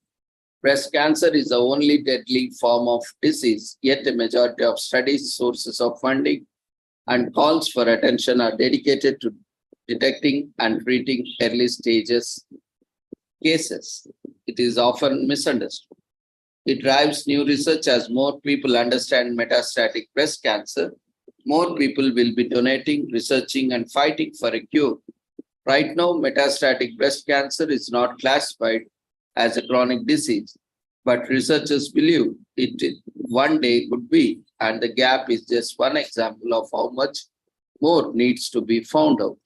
breast cancer is the only deadly form of disease, yet a majority of studies, sources of funding, and calls for attention are dedicated to detecting and treating early stages cases. It is often misunderstood. It drives new research as more people understand metastatic breast cancer. More people will be donating, researching, and fighting for a cure. Right now, metastatic breast cancer is not classified as a chronic disease, but researchers believe it one day could be, and the gap is just one example of how much more needs to be found out.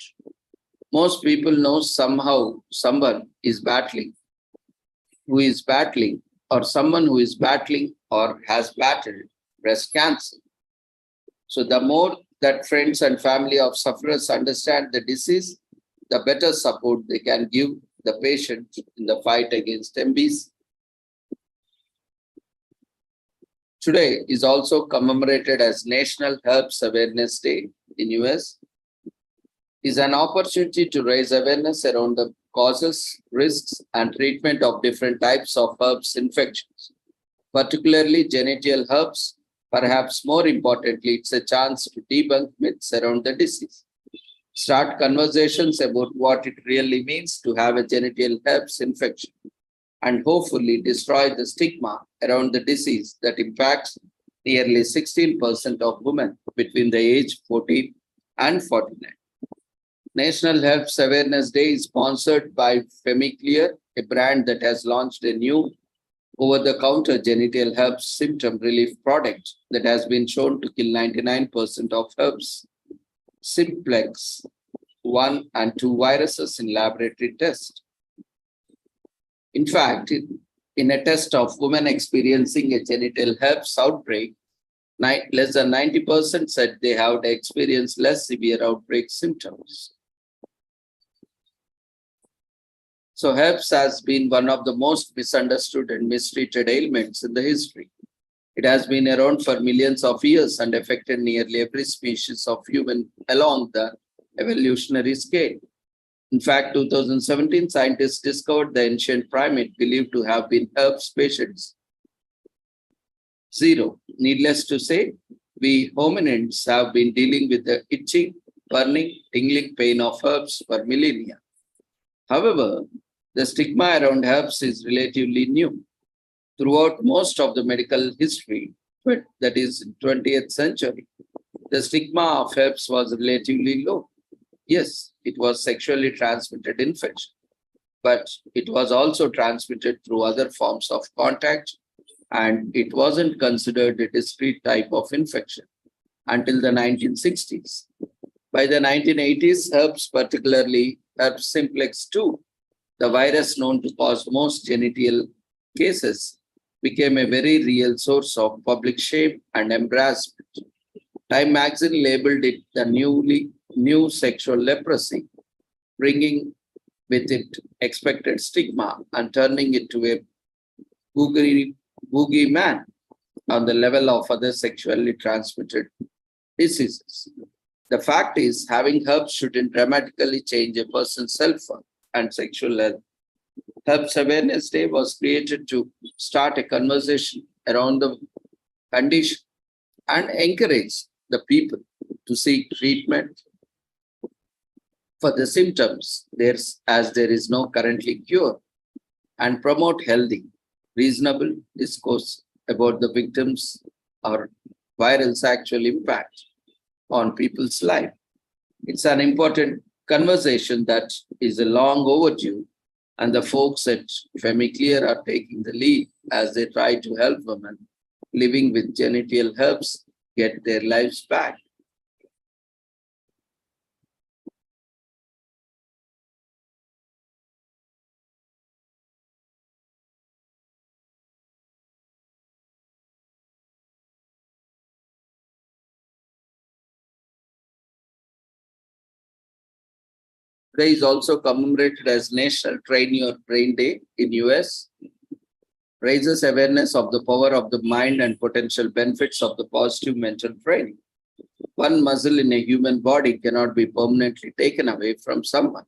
Most people know someone is battling, or someone who is battling or has battled breast cancer. So the more that friends and family of sufferers understand the disease, the better support they can give the patient in the fight against MBC. Today is also commemorated as National Herbs Awareness Day in US. Is an opportunity to raise awareness around the causes, risks, and treatment of different types of herbs infections, particularly genital herbs. Perhaps more importantly, it's a chance to debunk myths around the disease. Start conversations about what it really means to have a genital herpes infection, and hopefully destroy the stigma around the disease that impacts nearly 16% of women between the age 14 and 49. National Herbs Awareness Day is sponsored by Femiclear, a brand that has launched a new over-the-counter genital herpes symptom relief product that has been shown to kill 99% of herpes simplex 1 and 2 viruses in laboratory tests. In fact, in a test of women experiencing a genital herpes outbreak, less than 90% said they have experienced less severe outbreak symptoms. So herpes has been one of the most misunderstood and mistreated ailments in the history. It has been around for millions of years and affected nearly every species of human along the evolutionary scale. In fact, 2017, scientists discovered the ancient primate believed to have been herpes patients. 0. Needless to say, we hominins have been dealing with the itching, burning, tingling pain of herpes for millennia. However, the stigma around herpes is relatively new. Throughout most of the medical history, that is 20th century, the stigma of herpes was relatively low. Yes, it was sexually transmitted infection, but it was also transmitted through other forms of contact, and it wasn't considered a discrete type of infection until the 1960s. By the 1980s, herpes, particularly herpes simplex 2, the virus known to cause most genital cases, became a very real source of public shame and embarrassment. Time magazine labeled it the new sexual leprosy. bringing with it expected stigma and turning it to a boogeyman on the level of other sexually transmitted diseases. The fact is, having herbs shouldn't dramatically change a person's self-worth and sexual health. Herbs Awareness Day was created to start a conversation around the condition and encourage the people to seek treatment for the symptoms as there is no currently cure, and promote healthy, reasonable discourse about the victims or viral's actual impact on people's life. It's an important conversation that is a long overdue, and the folks at FemiClear are taking the lead as they try to help women living with genital herpes get their lives back. Today is also commemorated as National Train Your Brain Day in US, raises awareness of the power of the mind and potential benefits of the positive mental training. One muscle in a human body cannot be permanently taken away from someone.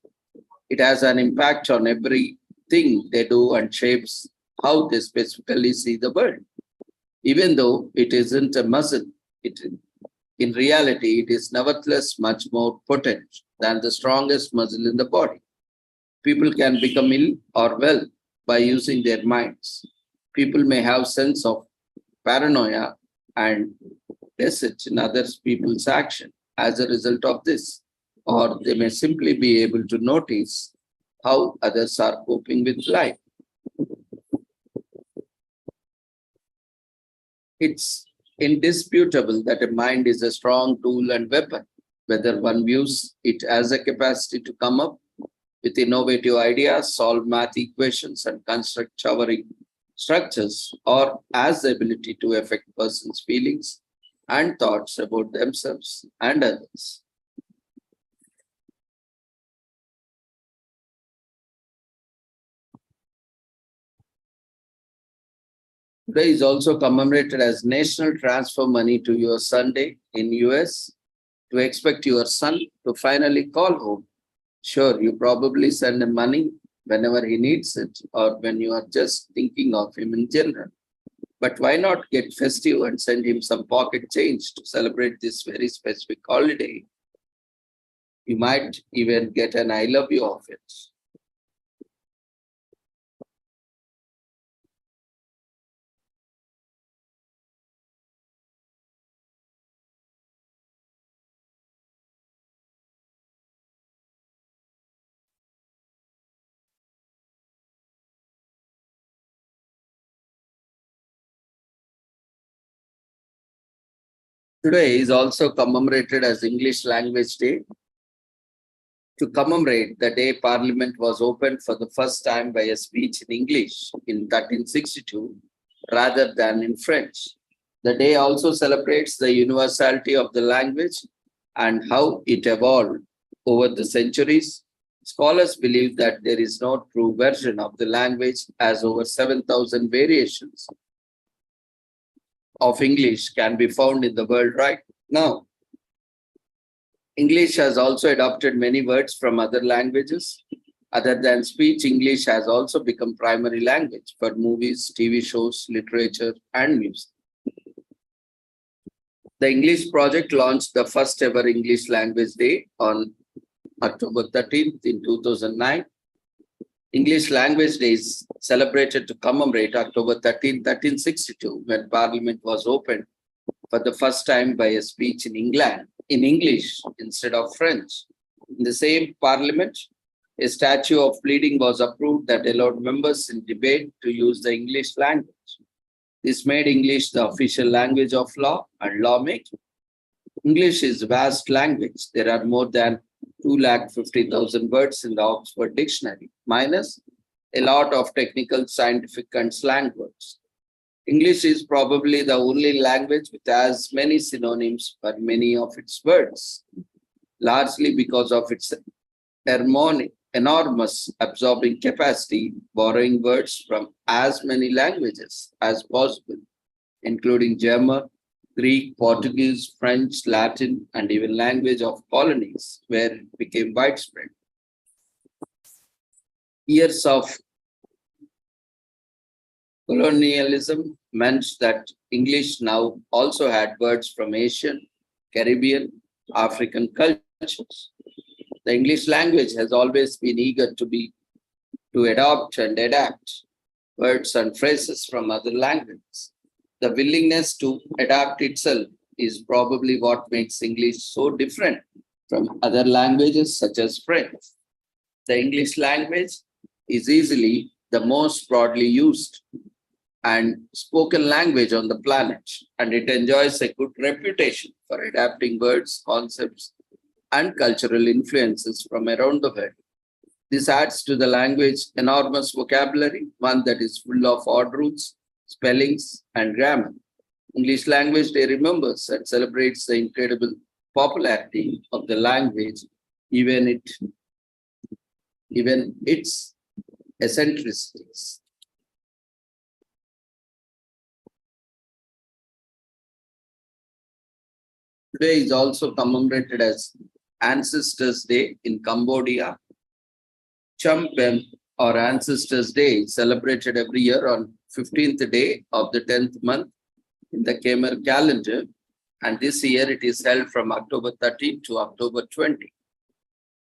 It has an impact on everything they do and shapes how they specifically see the world. Even though it isn't a muscle, in reality, it is nevertheless much more potent than the strongest muscle in the body. People can become ill or well by using their minds. People may have sense of paranoia and deceit in other people's action as a result of this, or they may simply be able to notice how others are coping with life. It's indisputable that a mind is a strong tool and weapon, whether one views it as a capacity to come up with innovative ideas, solve math equations, and construct towering structures, or as the ability to affect person's feelings and thoughts about themselves and others. Today is also commemorated as National Transfer Money to Your Sunday in US. To expect your son to finally call home. Sure, you probably send him money whenever he needs it or when you are just thinking of him in general. But why not get festive and send him some pocket change to celebrate this very specific holiday? You might even get an I love you of it. Today is also commemorated as English Language Day. To commemorate the day Parliament was opened for the first time by a speech in English in 1362 rather than in French. The day also celebrates the universality of the language and how it evolved over the centuries. Scholars believe that there is no true version of the language, as over 7,000 variations of English can be found in the world right now. English has also adopted many words from other languages. Other than speech, English has also become primary language for movies, TV shows, literature, and music. The English Project launched the first ever English Language Day on October 13th in 2009. English Language Day is celebrated to commemorate October 13, 1362, when Parliament was opened for the first time by a speech in England in English instead of French. In the same Parliament, a statute of pleading was approved that allowed members in debate to use the English language. This made English the official language of law and lawmaking. English is a vast language. There are more than 250,000 words in the Oxford Dictionary, minus a lot of technical, scientific, and slang words. English is probably the only language with as many synonyms for many of its words, largely because of its enormous absorbing capacity, borrowing words from as many languages as possible, including German, Greek, Portuguese, French, Latin, and even language of colonies, where it became widespread. Years of colonialism meant that English now also had words from Asian, Caribbean, African cultures. The English language has always been eager to adopt and adapt words and phrases from other languages. The willingness to adapt itself is probably what makes English so different from other languages such as French. The English language is easily the most broadly used and spoken language on the planet, and it enjoys a good reputation for adapting words, concepts, and cultural influences from around the world. This adds to the language enormous vocabulary, one that is full of odd roots, spellings, and grammar. English Language Day remembers and celebrates the incredible popularity of the language, even its eccentricities. Today is also commemorated as Ancestors Day in Cambodia. Champen or Ancestors Day is celebrated every year on 15th day of the 10th month in the Khmer calendar, and this year it is held from October 13 to October 20.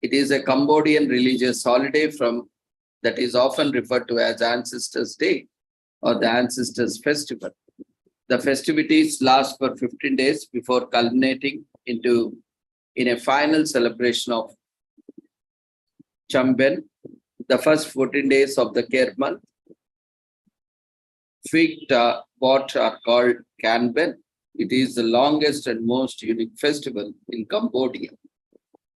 It is a Cambodian religious holiday that is often referred to as Ancestors Day or the Ancestors Festival. The festivities last for 15 days before culminating in a final celebration of Chamben, the first 14 days of the Khmer month. Figta what are called Kanben. It is the longest and most unique festival in Cambodia.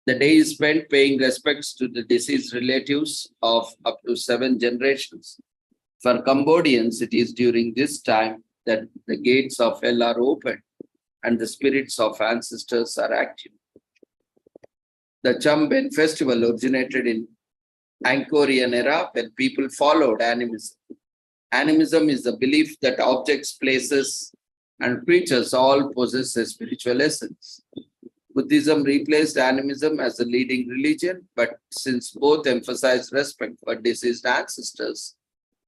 The day is spent paying respects to the deceased relatives of up to 7 generations. For Cambodians, it is during this time that the gates of hell are opened and the spirits of ancestors are active. The Chamben festival originated in Angkorian era when people followed animism. Animism is the belief that objects, places, and creatures all possess a spiritual essence. Buddhism replaced animism as the leading religion, but since both emphasize respect for deceased ancestors,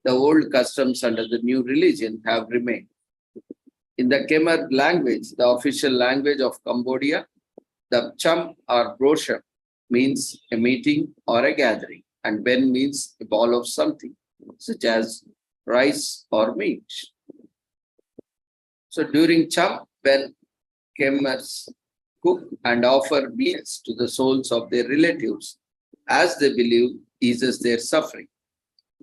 the old customs under the new religion have remained. In the Khmer language, the official language of Cambodia, the Cham or brochure means a meeting or a gathering, and Ben means a ball of something, such as rice or meat. So during Cham, Ben Khmers cook and offer meals to the souls of their relatives, as they believe eases their suffering.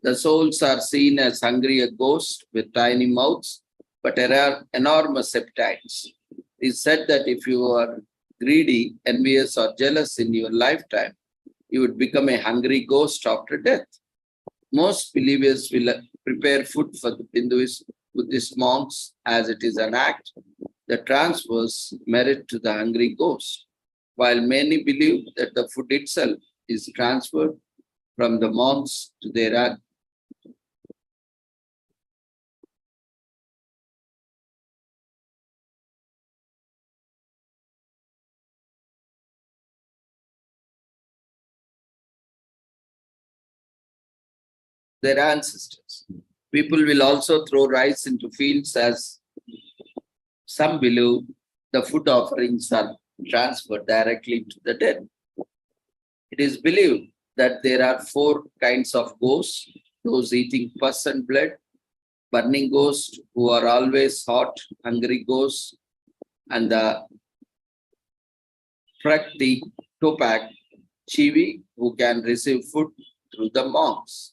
The souls are seen as hungry ghosts with tiny mouths, but there are enormous appetites. It is said that if you are greedy, envious, or jealous in your lifetime, you would become a hungry ghost after death. Most believers will prepare food for the Buddhist monks as it is an act that transfers merit to the hungry ghost, while many believe that the food itself is transferred from the monks to their ancestors. People will also throw rice into fields as some believe the food offerings are transferred directly to the dead. It is believed that there are 4 kinds of ghosts: those eating pus and blood, burning ghosts who are always hot, hungry ghosts, and the Prakti Topak Chivi who can receive food through the monks.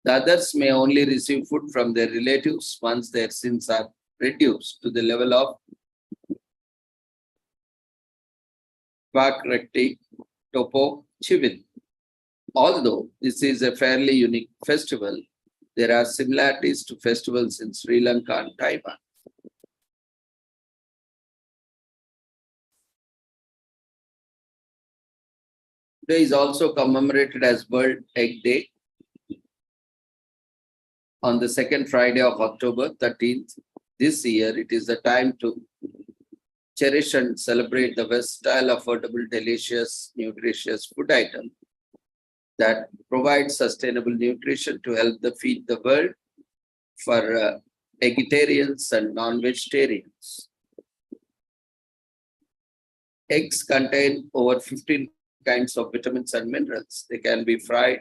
The others may only receive food from their relatives once their sins are reduced to the level of Pakrakti Topo Chivin. Although this is a fairly unique festival, there are similarities to festivals in Sri Lanka and Taiwan. Today is also commemorated as World Egg Day on the second Friday of October 13th. This year, it is the time to cherish and celebrate the versatile, affordable, delicious, nutritious food item that provides sustainable nutrition to help feed the world for vegetarians and non-vegetarians. Eggs contain over 15 kinds of vitamins and minerals. They can be fried,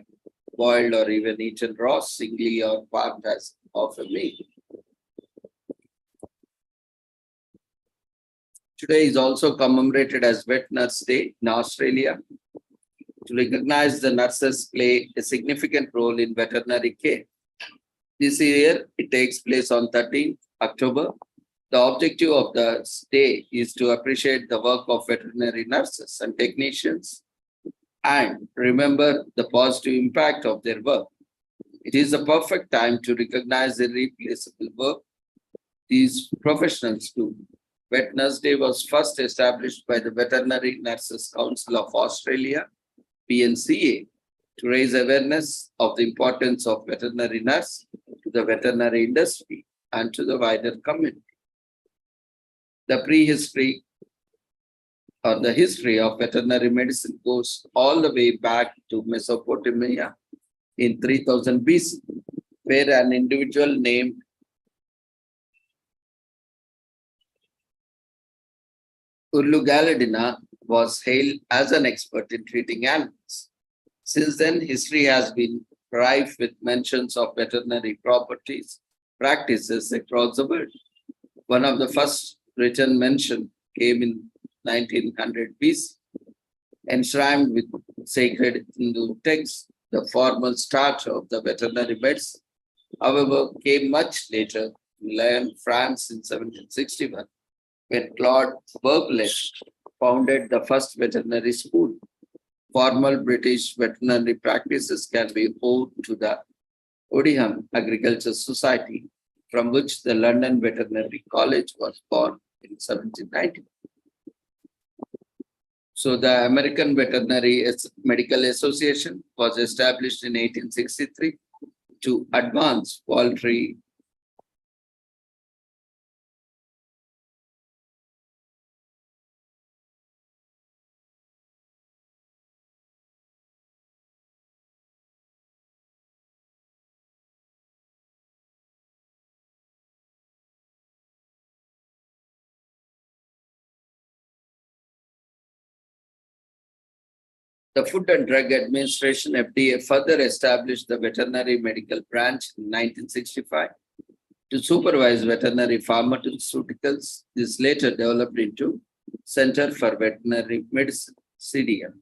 boiled, or even eaten raw, singly, or part as of a meal. Today is also commemorated as Wet Nurse Day in Australia. To recognize the nurses play a significant role in veterinary care. This year, it takes place on 13th October. The objective of the day is to appreciate the work of veterinary nurses and technicians and remember the positive impact of their work. It is a perfect time to recognize the irreplaceable work these professionals do. Wet Nurse Day was first established by the Veterinary Nurses Council of Australia, VNCA, to raise awareness of the importance of veterinary nurse to the veterinary industry and to the wider community. The prehistory or the history of veterinary medicine goes all the way back to Mesopotamia in 3000 BC, where an individual named Urlugaladina was hailed as an expert in treating animals. Since then, history has been rife with mentions of veterinary practices across the world. One of the first written mention came in 1900 BC, enshrined with sacred Hindu texts, the formal start of the veterinary medicine. However, came much later in Lyon, France in 1761, when Claude Berkeley founded the first veterinary school. Formal British veterinary practices can be owed to the Odiham Agriculture Society, from which the London Veterinary College was born in 1790. So the American Veterinary Medical Association was established in 1863 to advance poultry The Food and Drug Administration, FDA, further established the veterinary medical branch in 1965 to supervise veterinary pharmaceuticals. This later developed into Center for Veterinary Medicine, CVM.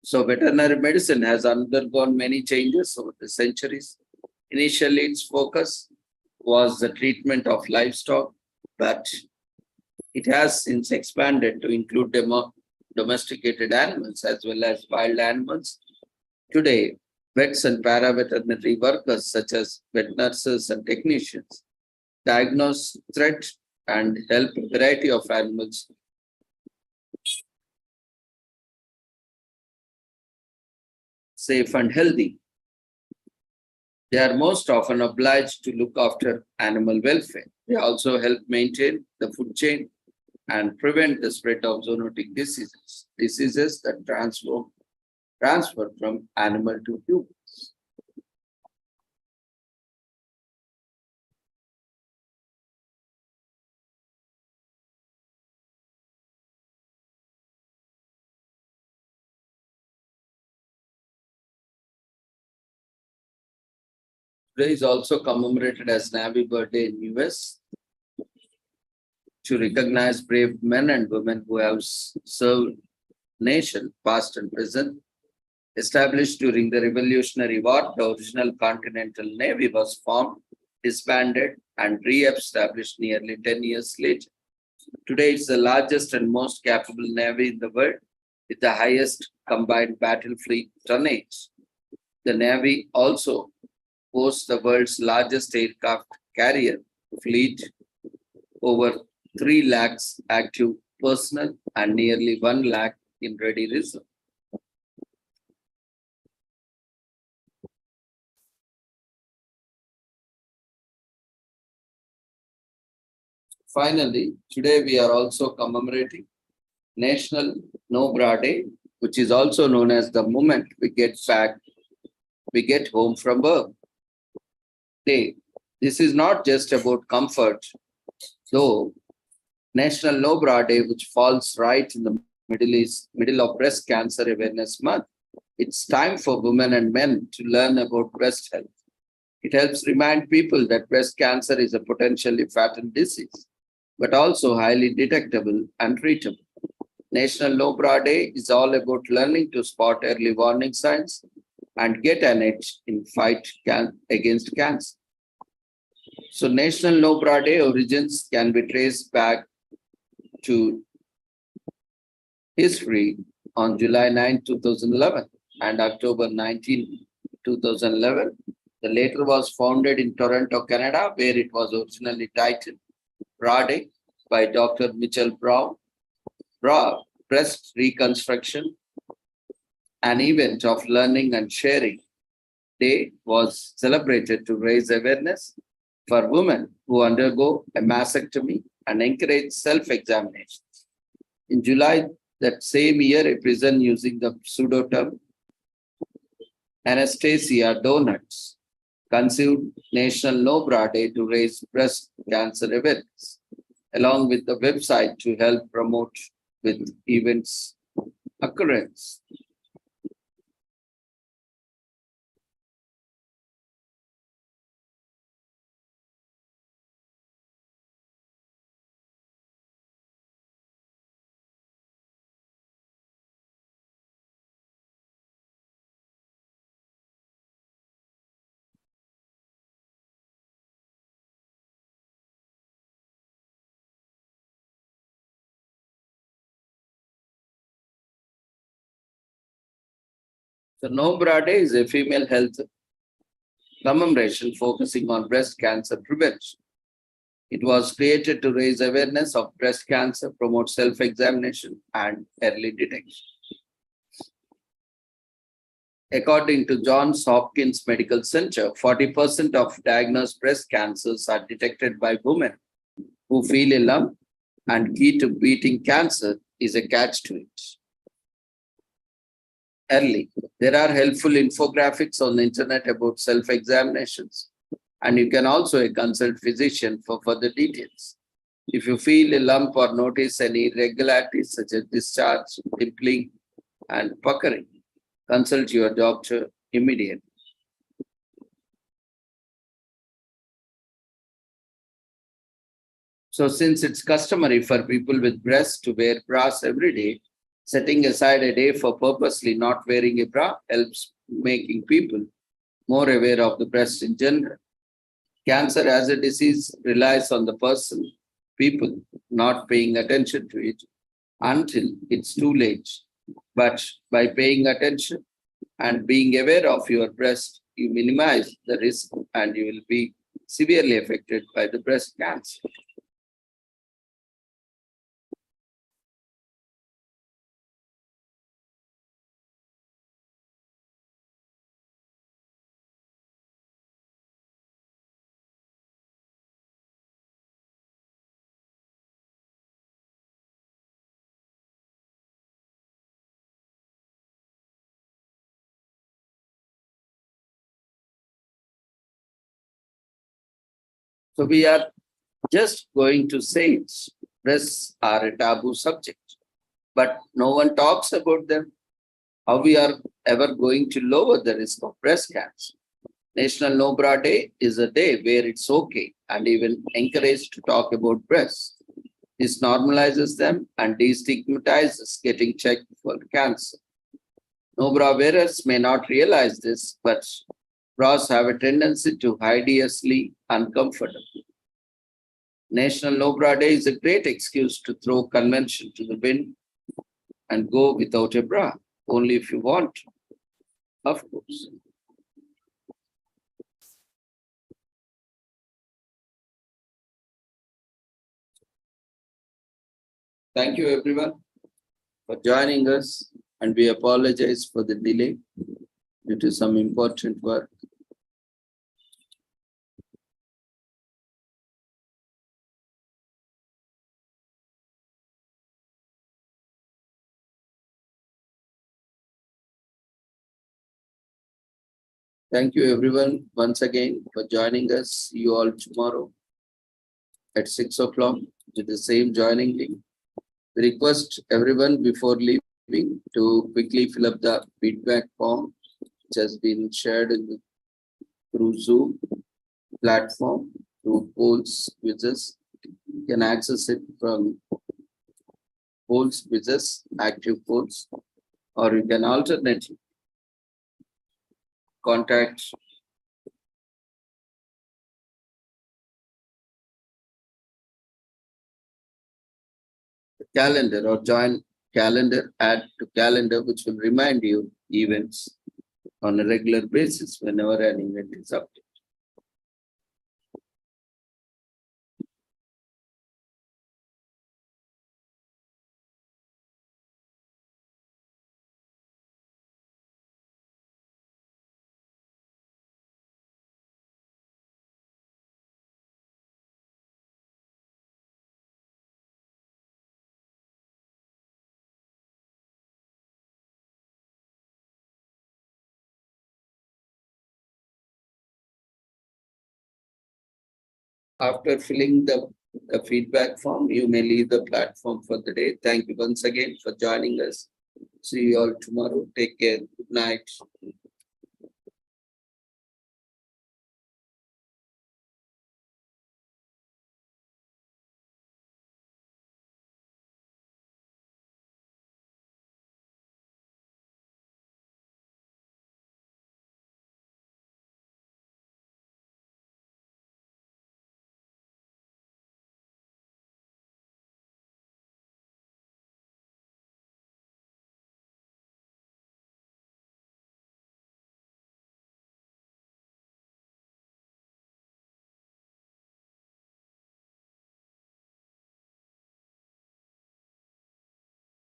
So veterinary medicine has undergone many changes over the centuries. Initially, its focus was the treatment of livestock, but it has since expanded to include domesticated animals as well as wild animals. Today, vets and paraveterinary workers such as vet nurses and technicians diagnose, treat, and help a variety of animals safe and healthy. They are most often obliged to look after animal welfare. They also help maintain the food chain and prevent the spread of zoonotic diseases that transfer from animal to humans. Today is also commemorated as Navy Birthday in US to recognize brave men and women who have served nation, past and present. Established during the Revolutionary War, the original Continental Navy was formed, disbanded, and re-established nearly 10 years later. Today, it's the largest and most capable navy in the world, with the highest combined battle fleet tonnage. The Navy also boasts the world's largest aircraft carrier fleet, over 3 lakhs active personnel and nearly 1 lakh in ready reserve. Finally, today we are also commemorating National No Bra Day, which is also known as the moment we get home from work day. This is not just about comfort, though National No Bra Day, which falls right in the middle of Breast Cancer Awareness Month. It's time for women and men to learn about breast health. It helps remind people that breast cancer is a potentially fatal disease, but also highly detectable and treatable. National No Bra Day is all about learning to spot early warning signs and get an edge in fight against cancer. So National No Bra Day origins can be traced back to history on July 9, 2011 and October 19, 2011. The latter was founded in Toronto, Canada, where it was originally titled Bra Day by Dr. Mitchell Brown. Breast reconstruction, an event of learning and sharing. Day was celebrated to raise awareness for women who undergo a mastectomy and encourage self-examination. In July that same year, a prison using the pseudoterm Anastasia Donuts conceived National No Bra Day to raise breast cancer awareness, along with the website to help promote with events occurrence. So No Bra Day is a female health commemoration focusing on breast cancer prevention. It was created to raise awareness of breast cancer, promote self-examination, and early detection. According to Johns Hopkins Medical Center, 40% of diagnosed breast cancers are detected by women who feel a lump, and key to beating cancer is a catch to it. Early. There are helpful infographics on the internet about self-examinations, and you can also consult physician for further details. If you feel a lump or notice any irregularities such as discharge, dimpling, and puckering, consult your doctor immediately. So since it's customary for people with breasts to wear bras every day, setting aside a day for purposely not wearing a bra helps making people more aware of the breast in general. Cancer as a disease relies on the people not paying attention to it until it's too late. But by paying attention and being aware of your breast, you minimize the risk and you will be severely affected by the breast cancer. So we are just going to say it. Breasts are a taboo subject, but no one talks about them. How we are ever going to lower the risk of breast cancer? National No Bra Day is a day where it's okay and even encouraged to talk about breasts. This normalizes them and destigmatizes getting checked for cancer. No bra wearers may not realize this, but bras have a tendency to hideously uncomfortable. National No Bra Day is a great excuse to throw convention to the wind and go without a bra, only if you want to, of course. Thank you, everyone. for joining us, and we apologize for the delay due to some important work. Thank you everyone once again for joining us. See you all tomorrow at 6 o'clock to the same joining link. We request everyone before leaving to quickly fill up the feedback form which has been shared through Zoom platform, through polls quizzes. You can access it from polls quizzes, active polls, or you can alternately contact the calendar or join calendar, add to calendar, which will remind you events on a regular basis whenever an event is updated. After filling the feedback form, you may leave the platform for the day. Thank you once again for joining us. See you all tomorrow. Take care. Good night.